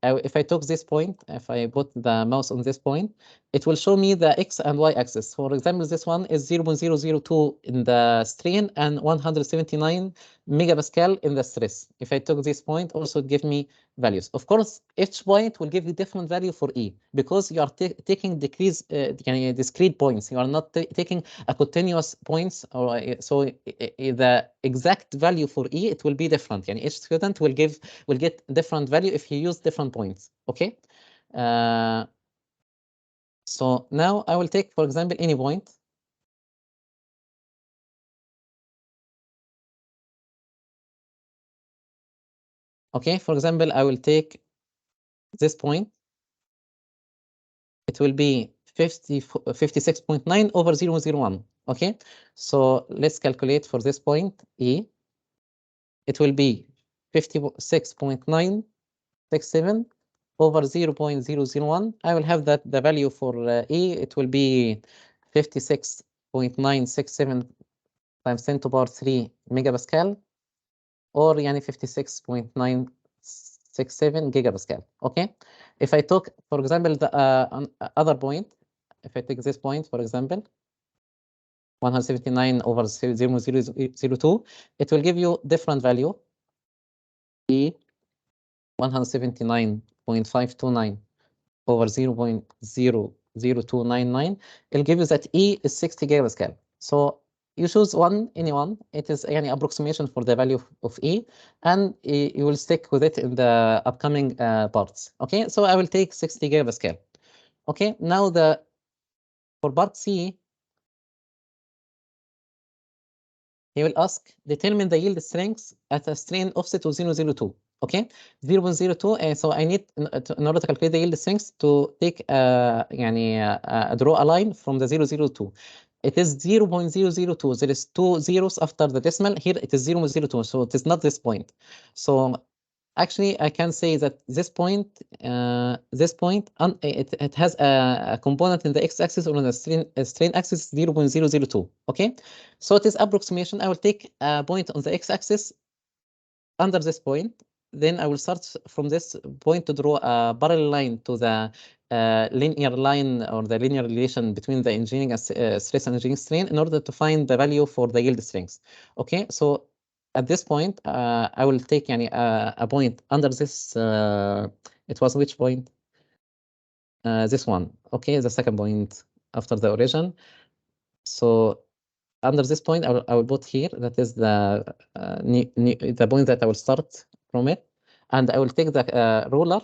if I took this point, if I put the mouse on this point, it will show me the X and Y axis. For example, this one is 0.002 in the strain and 179 megapascal in the stress. If I took this point, also give me values. Of course, each point will give you different value for E because you are taking discrete points. You are not taking a continuous points, or so the exact value for E it will be different. Each student will get different value if he use different points. Okay. So now I will take, for example, any point. Okay, for example, I will take this point. It will be 56.9 over 0.01. Okay, so let's calculate for this point E. It will be 56.967 over 0.001. I will have that the value for E. It will be 56.967 times 10 to the power 3 megapascal or يعني 56.967 gigapascal. Okay, if I took, for example, the other point, if I take this point, for example, 179 over 0.002, it will give you different value, E 179.529 over 0.00299. It'll give you that E is 60 gigapascal. So you choose any one. It is any approximation for the value of E, and you will stick with it in the upcoming parts. Okay, so I will take 60 gigapascal. Okay, now for part C, he will ask, determine the yield strength at a strain offset of 0.02. Okay, 0.02. So I need, in order to calculate the yield strength, to take draw a line from the 0.02. It is 0.002. There is 2 zeros after the decimal. Here it is 0.02, so it is not this point. So actually, I can say that this point, it has a component in the x-axis or on the strain axis 0.002. Okay, so it is approximation. I will take a point on the x-axis under this point. Then I will start from this point to draw a parallel line to the linear line or the linear relation between the engineering stress and engineering strain in order to find the value for the yield strength. Okay, so at this point, I will take a point under this. It was which point? This one. Okay, the second point after the origin. So under this point, I will put here. That is the point that I will start from it, and I will take the ruler,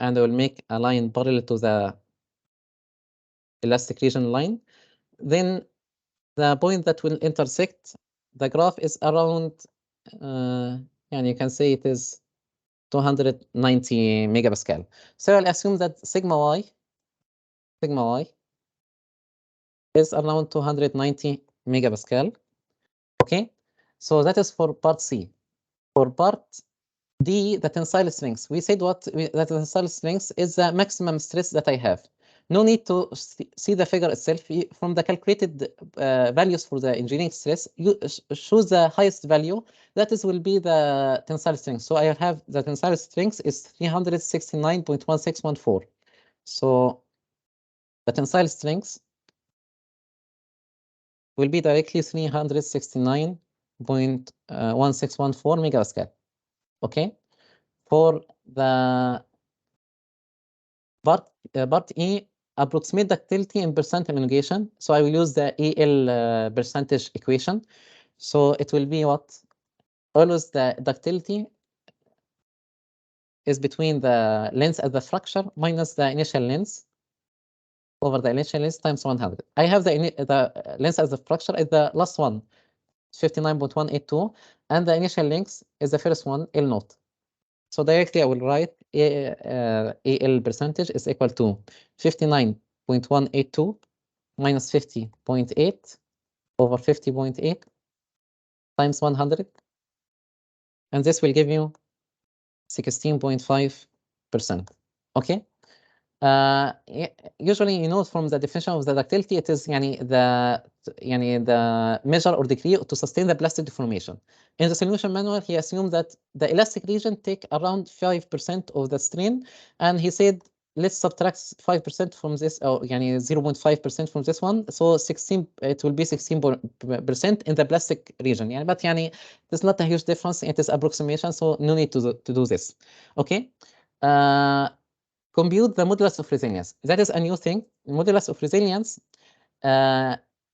and I will make a line parallel to the elastic region line. Then the point that will intersect the graph is around, and you can say it is 290 megapascal. So I'll assume that sigma y is around 290 megapascal. Okay, so that is for part C. For part D, the tensile strength. We said the tensile strength is the maximum stress that I have. No need to see the figure itself. From the calculated values for the engineering stress, you choose the highest value. That will be the tensile strength. So I have the tensile strength is 369.1614. So the tensile strength will be directly 369.1614 megapascal. Okay, for the part E, approximate ductility in percent elongation. So I will use the EL percentage equation. So it will be what? Always the ductility is between the length of the fracture minus the initial length over the initial length times 100. I have the length of the fracture is the last one, 59.182, and the initial length is the first one, L naught. So directly I will write AL percentage is equal to 59.182 minus 50.8 over 50.8 times 100. And this will give you 16.5%. Okay. Usually, from the definition of the ductility, it is the measure or degree to sustain the plastic deformation. In the solution manual, he assumed that the elastic region take around 5% of the strain, and he said, let's subtract 5% from this, or 0.5% from this one. So it will be 16% in the plastic region. But it's not a huge difference. It is approximation, so no need to do this. Okay. Compute the modulus of resilience. That is a new thing. Modulus of resilience,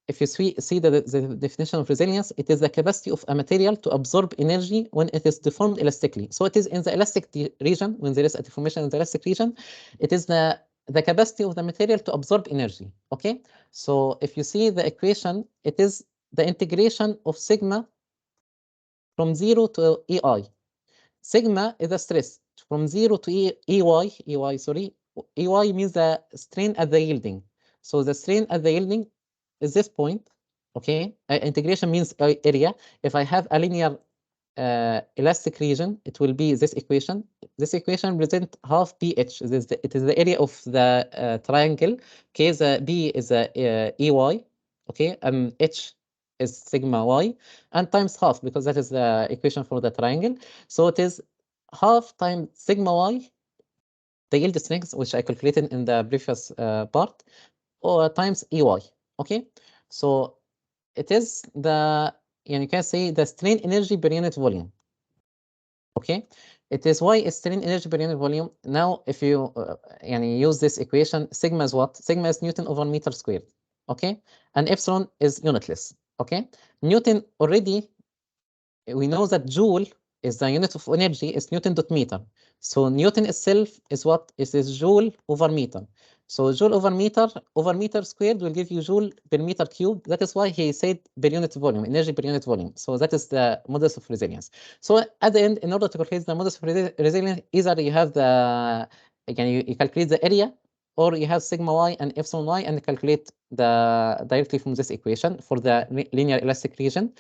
if you see the definition of resilience, it is the capacity of a material to absorb energy when it is deformed elastically. So it is in the elastic region, when there is a deformation in the elastic region, it is the capacity of the material to absorb energy. Okay, so if you see the equation, it is the integration of sigma from 0 to EI. Sigma is the stress from 0 to EY means the strain at the yielding. So the strain at the yielding is this point. Okay, integration means area. If I have a linear elastic region, it will be this equation. This equation represents half BH. It is the area of the triangle. Okay, the B is the EY. Okay, H is sigma y, and times half, because that is the equation for the triangle. So it is half times sigma y, the yield strength, which I calculated in the previous part, or times EY. Okay, so it is the, you can say, the strain energy per unit volume. Okay, it is Y is strain energy per unit volume. Now, if you use this equation, sigma is what? Sigma is Newton over meter squared. Okay, and epsilon is unitless. Okay, Newton already, we know that joule is the unit of energy, is Newton dot meter. So Newton itself is what? Is joule over meter. So joule over meter squared will give you joule per meter cube. That is why he said per unit volume, energy per unit volume. So that is the modulus of resilience. So at the end, in order to calculate the modulus of resilience, either you have the, you calculate the area, or you have sigma y and epsilon y and calculate directly from this equation for the linear elastic region.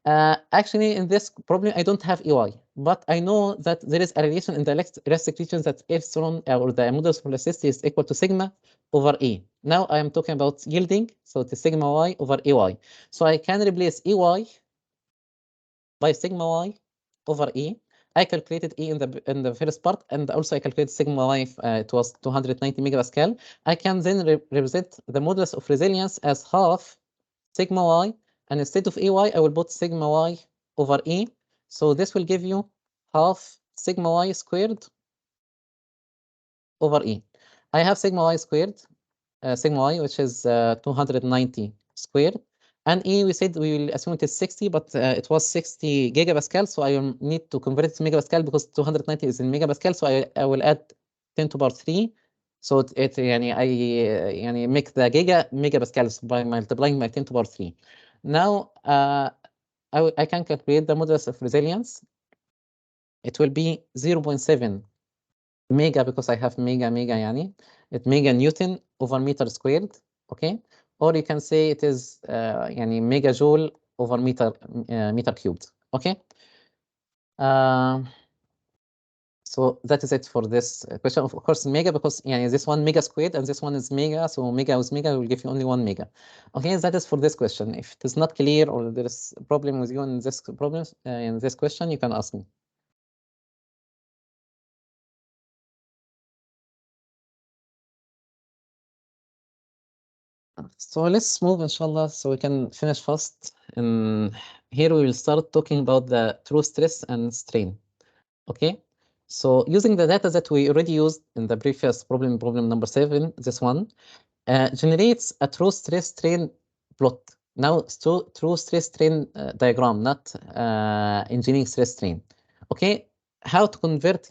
Actually, in this problem, I don't have EY, but I know that there is a relation in the elastic region that epsilon, or the modulus of elasticity, is equal to sigma over E. Now I am talking about yielding, so it is sigma y over EY. So I can replace EY by sigma y over E. I calculated E in the first part, and also I calculated sigma y. It was 290 megapascal. I can then represent the modulus of resilience as half sigma y, and instead of EY, I will put sigma y over E. So this will give you half sigma y squared over E. I have sigma y squared, sigma y, which is 290 squared. And E, we said we will assume it is 60, but it was 60 gigapascal, so I will need to convert it to megapascal because 290 is in megapascal, so I will add 10 to the power 3. So I make the megapascals by multiplying by 10 to the power 3. Now I can calculate the modulus of resilience. It will be 0.7 mega, because I have mega, it mega Newton over meter squared. Okay, or you can say it is megajoule over meter cubed. Okay. So that is it for this question. Of course, mega, because this one mega squared and this one is mega, so mega with mega will give you only 1 mega. Okay, that is for this question. If it is not clear or there is a problem with you in this problem, in this question, you can ask me. So let's move, inshallah, so we can finish fast. And here we will start talking about the true stress and strain. Okay, so using the data that we already used in the previous problem number 7, this one generates a true stress strain plot. Now, true stress strain diagram, not engineering stress strain. Okay, how to convert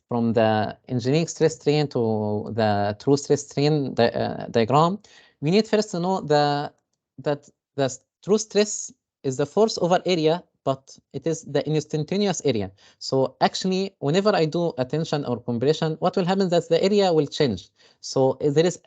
from the engineering stress strain to the true stress strain diagram? We need first to know that the true stress is the force over area, but it is the instantaneous area. So actually, whenever I do a tension or compression, what will happen is that the area will change. So there is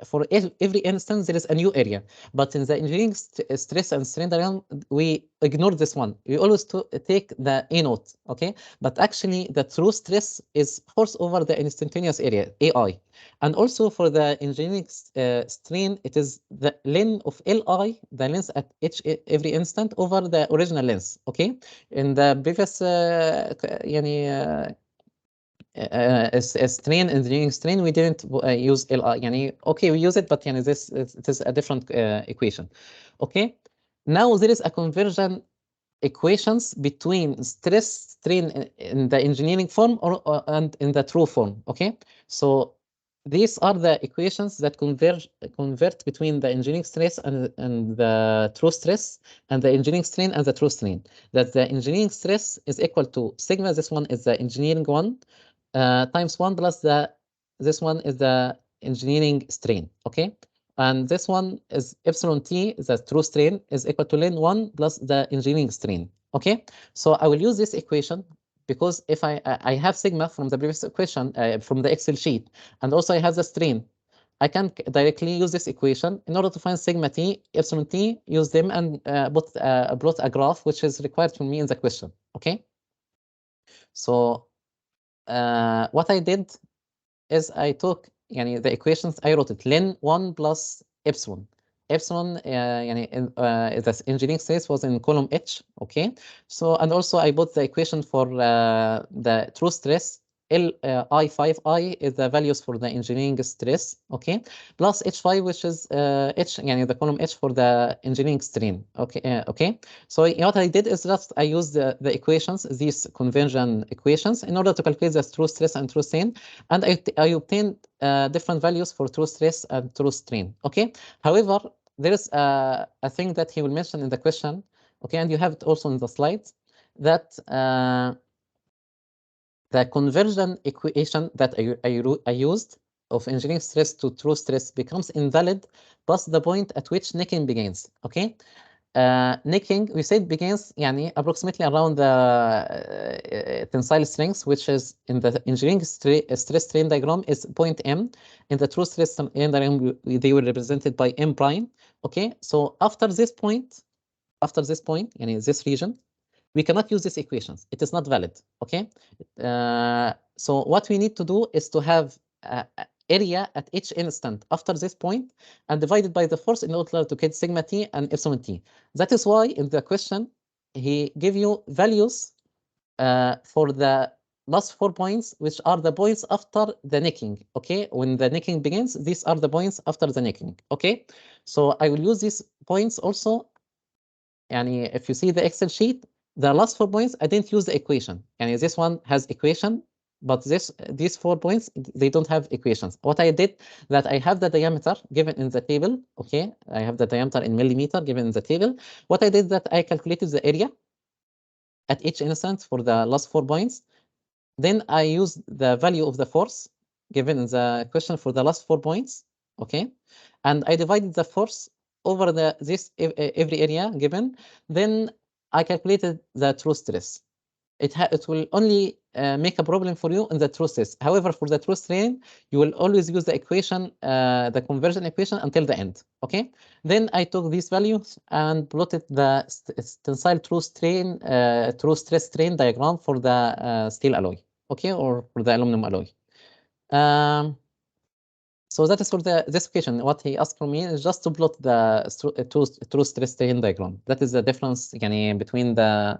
for every instance there is a new area. But in the engineering stress and strain diagram, we ignore this one. We always take the A naught. Okay, but actually the true stress is force over the instantaneous area, AI. And also for the engineering strain, it is the length of Li, the length at every instant, over the original length. Okay, in the previous strain, engineering strain, we didn't use Li. Okay, we use it, but this it is a different equation. Okay, now there is a conversion equations between stress strain in the engineering form and in the true form. Okay, so these are the equations that convert between the engineering stress and the true stress, and the engineering strain and the true strain. That the engineering stress is equal to sigma, this one is the engineering one, times 1 plus this one is the engineering strain. Okay, and this one is epsilon t, the true strain, is equal to ln 1 plus the engineering strain. Okay, so I will use this equation because if I have sigma from the previous equation from the Excel sheet, and also I have the strain, I can directly use this equation in order to find sigma t, epsilon t, use them and plot a graph, which is required from me in the question. Okay, so what I did is I took the equations, I wrote it ln 1 plus epsilon. epsilon يعني the engineering stress was in column H. Okay, so and also I put the equation for the true stress. I5i is the values for the engineering stress, okay, plus H5, which is H, يعني the column H for the engineering strain, okay, okay. So what I did is just I used the equations, these conversion equations, in order to calculate the true stress and true strain, and I obtained different values for true stress and true strain, okay. However, there is a thing that he will mention in the question, okay, and you have it also in the slides, that the conversion equation that I used of engineering stress to true stress becomes invalid past the point at which necking begins, okay. Necking, we said, begins يعني approximately around the tensile strength, which is in the engineering stress strain diagram is point M. In the true stress strain diagram, they were represented by M prime. Okay, so after this point, يعني this region, we cannot use these equations. It is not valid. Okay, so what we need to do is to have area at each instant after this point and divided by the force in order to get sigma t and epsilon t. That is why in the question he give you values for the last 4 points, which are the points after the necking. Okay, when the necking begins, these are the points after the necking. Okay, so I will use these points also. يعني if you see the Excel sheet, the last 4 points I didn't use the equation. يعني this one has equation, but these 4 points, they don't have equations. What I did, that I have the diameter given in the table. Okay, I have the diameter in millimeter given in the table. What I did, that I calculated the area at each instant for the last 4 points. Then I used the value of the force given in the question for the last 4 points. Okay, and I divided the force over this every area given. Then I calculated the true stress. It will only make a problem for you in the true stress. However, for the true strain, you will always use the equation, the conversion equation, until the end. Okay. Then I took these values and plotted the tensile true stress strain diagram for the steel alloy. Okay, or for the aluminum alloy. So that is for this question. What he asked from me is just to plot the true stress strain diagram. That is the difference يعني, between the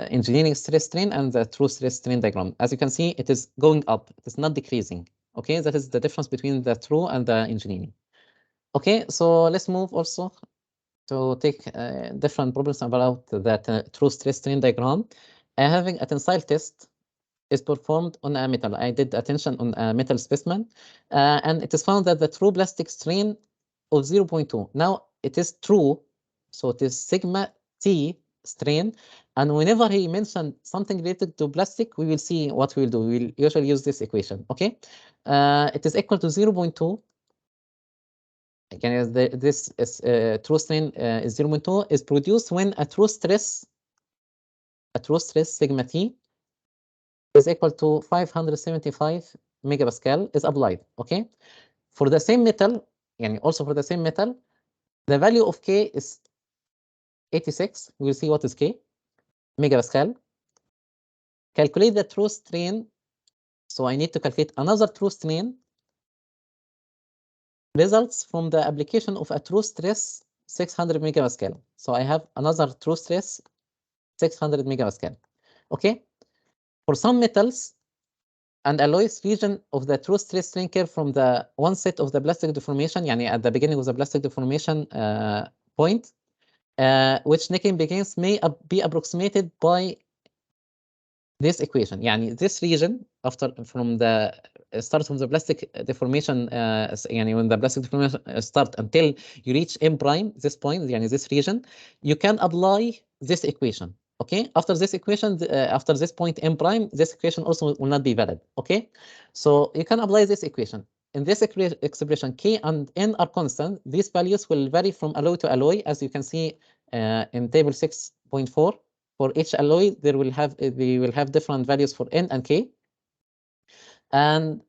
engineering stress strain and the true stress strain diagram. As you can see, it is going up. It is not decreasing. Okay, that is the difference between the true and the engineering. Okay, so let's move also to take different problems about that true stress strain diagram. Having a tensile test is performed on a metal. I did attention on a metal specimen, and it is found that the true plastic strain of 0.2. Now it is true, so it is sigma t strain. And whenever he mentioned something related to plastic, we will see what we will do. We will usually use this equation. Okay, it is equal to 0.2. Again, this is true strain is 0.2 is produced when a true stress sigma t is equal to 575 megapascal is applied. Okay, for the same metal, يعني also for the same metal, the value of K is 86. We will see what is K, megapascal. Calculate the true strain. So I need to calculate another true strain. Results from the application of a true stress 600 megapascal. So I have another true stress 600 megapascal. Okay, for some metals and alloys, region of the true stress strain curve from the one set of the plastic deformation, يعني at the beginning of the plastic deformation point, which necking begins, may be approximated by this equation. يعني this region from the start of the plastic deformation, يعني when the plastic deformation start until you reach M prime, this point, يعني this region, you can apply this equation. Okay, after this equation, after this point M prime, this equation also will not be valid. Okay, so you can apply this equation. In this expression, K and N are constant. These values will vary from alloy to alloy, as you can see in table 6.4. For each alloy, we will have different values for N and K, and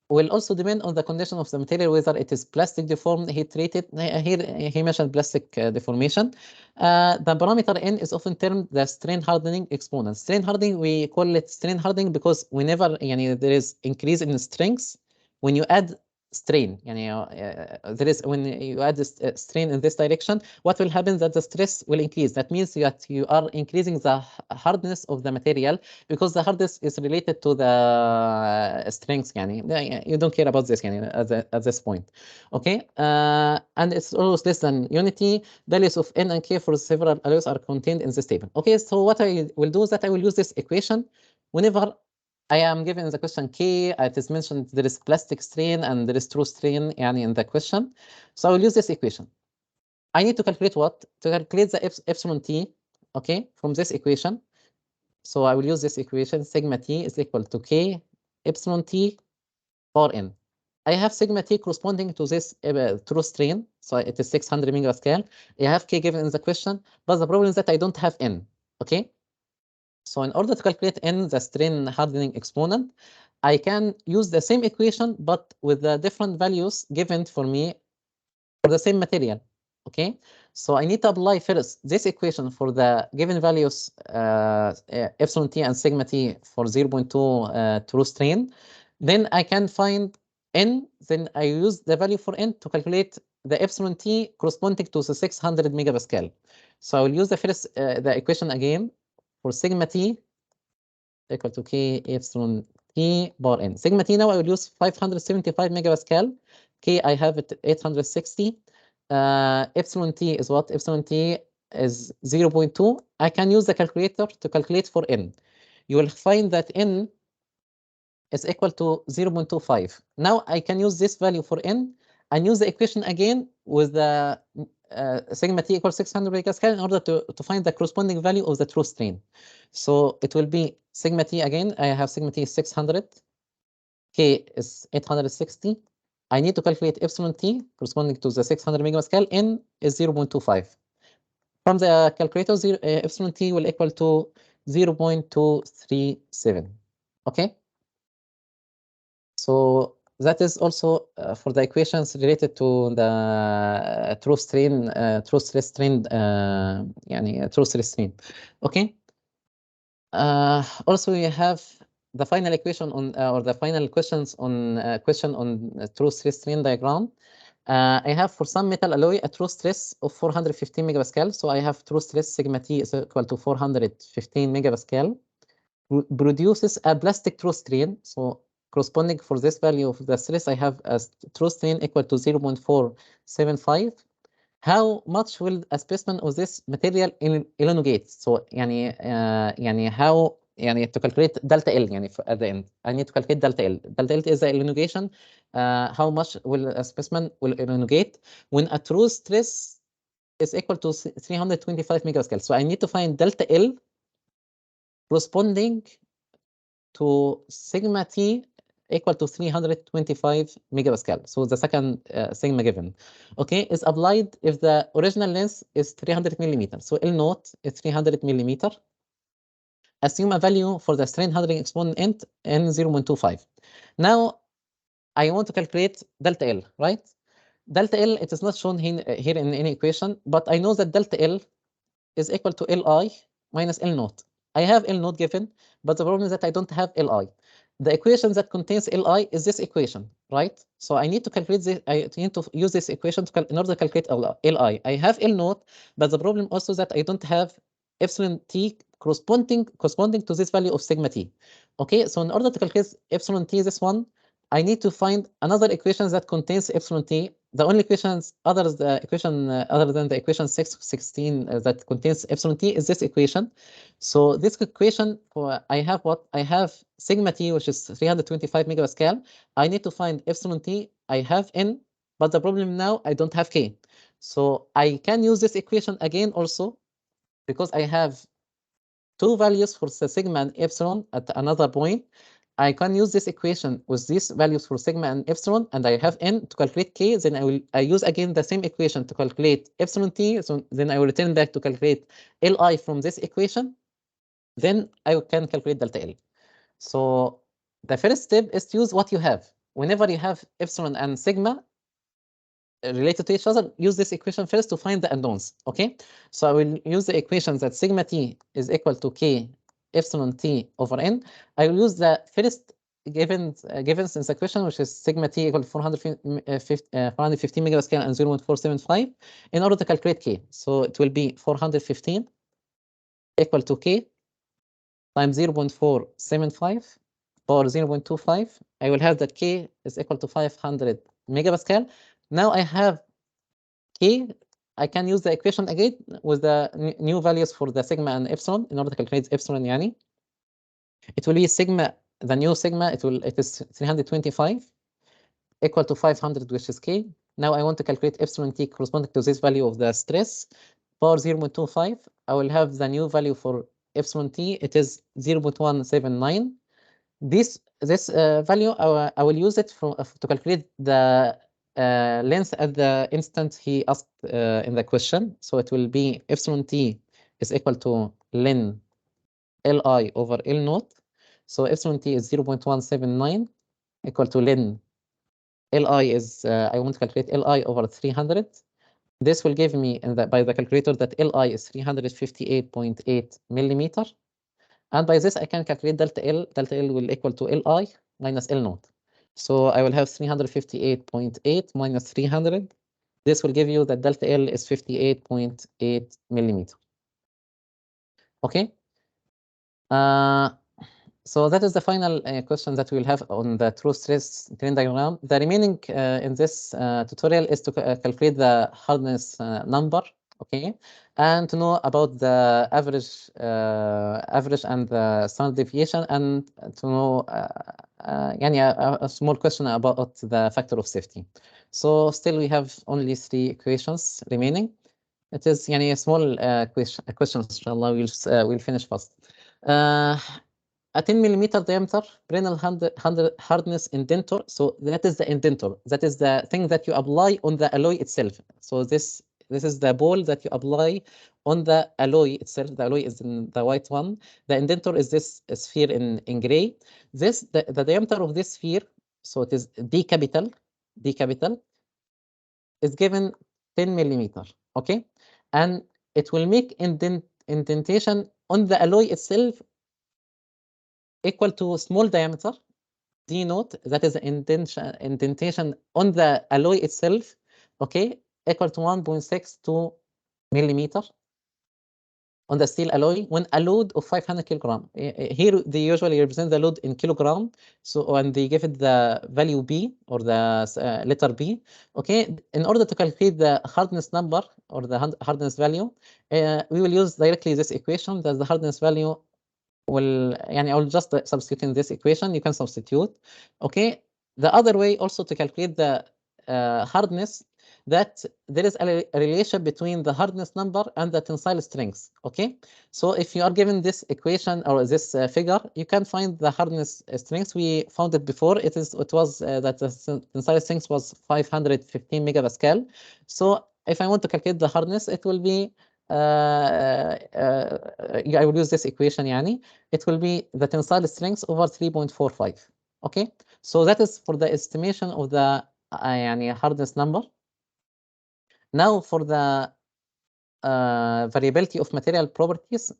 will also depend on the condition of the material, whether it is plastic deformed, heat treated. Here he mentioned plastic deformation. The parameter N is often termed the strain hardening exponent. Strain hardening, we call it strain hardening because whenever there is increase in strength, when you add strain. There is, when you add this strain in this direction, what will happen that the stress will increase. That means that you are increasing the hardness of the material, because the hardness is related to the strength. You don't care about this at this point. Okay, and it's always less than unity. Values of N and K for several alloys are contained in this table. Okay, so what I will do is that I will use this equation whenever I am given the question K. It is mentioned there is plastic strain and there is true strain in the question. So I will use this equation. I need to calculate what? To calculate the epsilon T, okay, from this equation. So I will use this equation. Sigma T is equal to K epsilon T bar N. I have sigma T corresponding to this true strain. So it is 600 megapascal. I have K given in the question, but the problem is that I don't have N, okay? So in order to calculate N, the strain hardening exponent, I can use the same equation, but with the different values given for me for the same material. Okay, so I need to apply first this equation for the given values epsilon T and sigma T for 0.2 true strain. Then I can find N, then I use the value for N to calculate the epsilon T corresponding to the 600 megapascal. So I will use the equation again for sigma T equal to K epsilon T bar N. Sigma T now I will use 575 megapascal. K I have it 860. Epsilon T is what? Epsilon T is 0.2. I can use the calculator to calculate for N. You will find that N is equal to 0.25. Now I can use this value for N and use the equation again with the sigma T equals 600 megapascal in order to find the corresponding value of the true strain. So it will be sigma T again. I have sigma T is 600. K is 860. I need to calculate epsilon T corresponding to the 600 megapascal. N is 0.25. From the calculator, epsilon T will equal to 0.237. Okay. So that is also for the equations related to the true strain, true stress strain, true stress strain. Okay. Also, we have the final equation on, or the final questions on question on true stress strain diagram. I have for some metal alloy a true stress of 415 megapascal. So I have true stress sigma T is equal to 415 megapascal. Produces a plastic true strain. So corresponding for this value of the stress, I have a true strain equal to 0.475. How much will a specimen of this material elongate? So how to calculate delta L at the end. I need to calculate delta L. Delta L is the elongation. How much will a specimen will elongate when a true stress is equal to 325 megapascal. So I need to find delta L corresponding to sigma T equal to 325 megapascal. So the second sigma given, okay, is applied if the original length is 300 millimeters. So L naught is 300 millimeter. Assume a value for the strain hardening exponent N 0.25. Now I want to calculate delta L, right? Delta L, it is not shown here in any equation, but I know that delta L is equal to Li minus L naught. I have L naught given, but the problem is that I don't have Li. The equation that contains Li is this equation, right? So I need to calculate this. I need to use this equation in order to calculate Li. I have L naught, but the problem also that I don't have epsilon T corresponding to this value of sigma T. Okay, so in order to calculate epsilon T, this one, I need to find another equation that contains epsilon T. The only equations other than the equation 616 that contains epsilon T is this equation. So this equation, I have what? I have sigma T, which is 325 megapascal. I need to find epsilon T. I have N, but the problem now I don't have K. So I can use this equation again also, because I have two values for the sigma and epsilon at another point. I can use this equation with these values for sigma and epsilon, and I have N to calculate K. Then I use again the same equation to calculate epsilon T. So then I will return back to calculate Li from this equation. Then I can calculate delta L. So the first step is to use what you have. Whenever you have epsilon and sigma related to each other, use this equation first to find the unknowns. Okay, so I will use the equation that sigma T is equal to K epsilon T over N. I will use the first given in the question, which is sigma t equal to 415 megapascal and 0.475, in order to calculate k. So it will be 415 equal to k times 0.475 power 0.25. I will have that k is equal to 500 megapascal. Now I have k. I can use the equation again with the new values for the sigma and epsilon in order to calculate epsilon. Yani it will be sigma, the new sigma, it is 325 equal to 500, which is k. Now I want to calculate epsilon t corresponding to this value of the stress, power 0.25. I will have the new value for epsilon t. It is 0.179. This value, I will use it to calculate the length at the instant he asked in the question. So it will be epsilon t is equal to ln Li over L naught. So epsilon t is 0.179 equal to ln Li is, I want to calculate Li over 300. This will give me by the calculator that Li is 358.8 millimeter. And by this, I can calculate delta L. Delta L will equal to Li minus L naught. So I will have 358.8 minus 300. This will give you that delta L is 58.8 millimeter. Okay. So that is the final question that we will have on the true stress strain diagram. The remaining in this tutorial is to calculate the hardness number, okay, and to know about the average and the standard deviation, and to know a small question about the factor of safety. So still we have only 3 equations remaining. It is a small questions. Inshallah, we'll finish fast. A 10 millimeter diameter Brenner hardness indentor. So that is the indentor. That is the thing that you apply on the alloy itself. So this is the ball that you apply on the alloy itself. The alloy is in the white one. The indentor is this sphere in gray. The diameter of this sphere, so it is D capital, is given 10 millimeter. Okay, and it will make indentation on the alloy itself equal to small diameter D naught, that is the indentation on the alloy itself, okay, equal to 1.62 millimeter on the steel alloy when a load of 500 kilogram. Here they usually represent the load in kilogram. So when they give it the value B or the letter B, okay, in order to calculate the hardness number or the hardness value, we will use directly this equation that the hardness value will, I will just substitute in this equation. You can substitute. Okay. The other way also to calculate the hardness, that there is a relation between the hardness number and the tensile strength. Okay. So if you are given this equation or this figure, you can find the hardness strength. We found it before. It was that the tensile strength was 515 megapascal. So if I want to calculate the hardness, it will be I will use this equation. It will be the tensile strength over 3.45. Okay, so that is for the estimation of the hardness number. Now for the variability of material properties.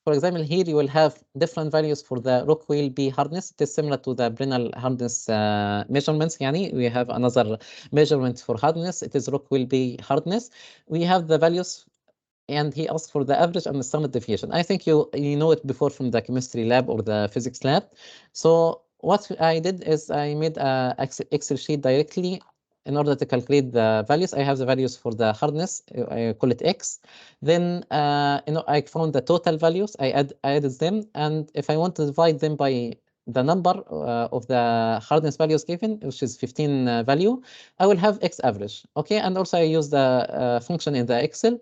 For example, here you will have different values for the Rockwell B hardness. It is similar to the Brenner hardness measurements. We have another measurement for hardness. It is Rockwell B hardness. We have the values, and he asked for the average and the standard deviation. I think you know it before from the chemistry lab or the physics lab. So what I did is I made a Excel sheet directly in order to calculate the values. I have the values for the hardness. I call it X. Then I found the total values. I added them, and if I want to divide them by the number of the hardness values given, which is 15 value, I will have X average. Okay, and also I use the function in the Excel.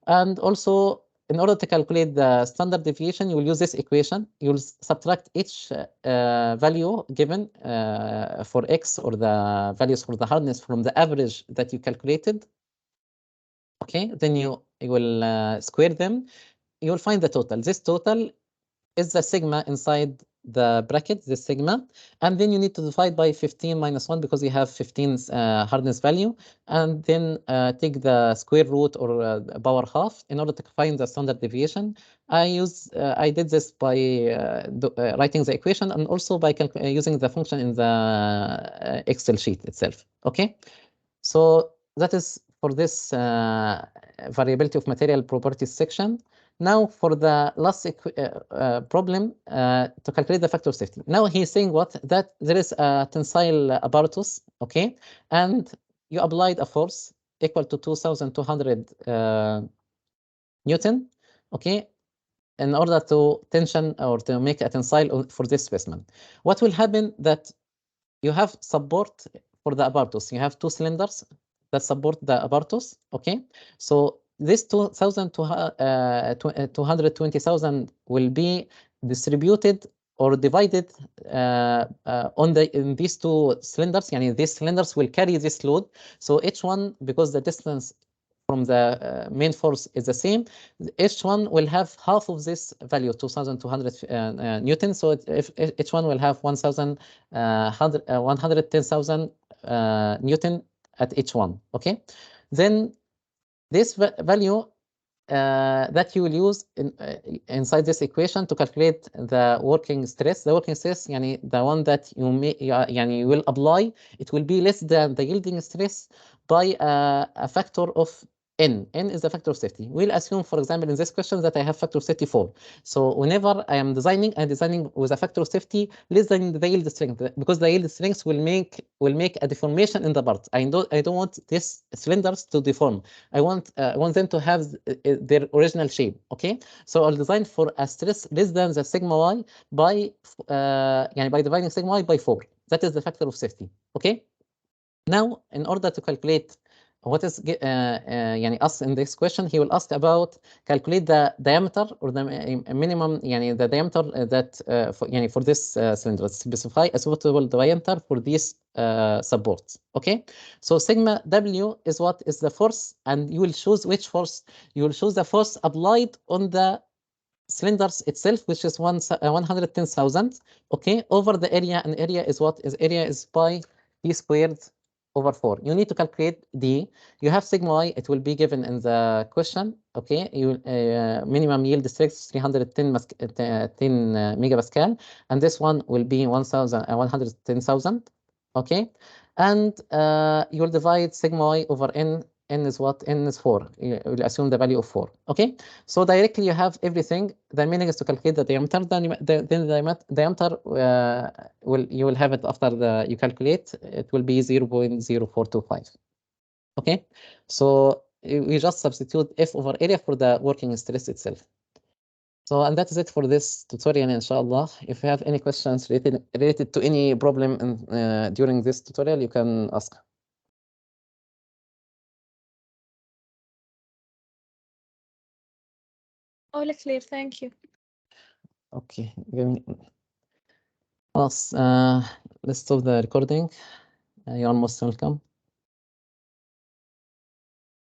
And also, in order to calculate the standard deviation, you will use this equation. You will subtract each value given for X or the values for the hardness from the average that you calculated. Okay, then you will square them. You will find the total. This total is the sigma inside the bracket, the sigma, and then you need to divide by 15 minus 1 because you have 15's hardness value, and then take the square root or power half in order to find the standard deviation. I did this by writing the equation and also by using the function in the Excel sheet itself. Okay, so that is for this variability of material properties section. Now for the last problem to calculate the factor of safety. Now he's saying what? That there is a tensile apparatus, okay, and you applied a force equal to 2,200 Newton, okay, in order to tension or to make a tensile for this specimen. What will happen that you have support for the apparatus. You have two cylinders that support the apparatus, okay? So this 220,000 will be distributed or divided in these two cylinders. Yani these cylinders will carry this load. So each one, because the distance from the main force is the same, each one will have half of this value, 2,200 Newton. So if each one will have 110,000 Newton at each one, okay? Then this value that you will use inside this equation to calculate the working stress. The working stress, yani the one that you will apply, it will be less than the yielding stress by a factor of n. N is the factor of safety. We'll assume, for example, in this question that I have factor of safety 4. So whenever I am designing, I'm designing with a factor of safety less than the yield strength, because the yield strength will make a deformation in the part. I don't want these cylinders to deform. I want them to have their original shape. Okay, so I'll design for a stress less than the sigma y by dividing sigma y by 4. That is the factor of safety. Okay, now in order to calculate what is asked in this question, he will ask about calculate the diameter or the minimum, the diameter that for this cylinder. Specify a suitable diameter for these supports. Okay, so sigma W is what is the force, and you will choose which force. You will choose the force applied on the cylinders itself, which is 110,000. Okay, over the area, and area is what? Area is pi d squared over 4. You need to calculate d. You have sigma y, it will be given in the question. Okay, you minimum yield stress 310 megapascal, and this one will be 110,000. Okay, and you'll divide sigma y over n. N is what? N is 4. You will assume the value of 4. Okay, so directly you have everything. The meaning is to calculate the diameter. Then the diameter you will have it after you calculate. It will be 0.0425. Okay, so we just substitute F over area for the working stress itself. So, and that is it for this tutorial, inshallah. If you have any questions related to any problem during this tutorial, you can ask. All clear, thank you. Okay, let's stop the recording. You're most welcome.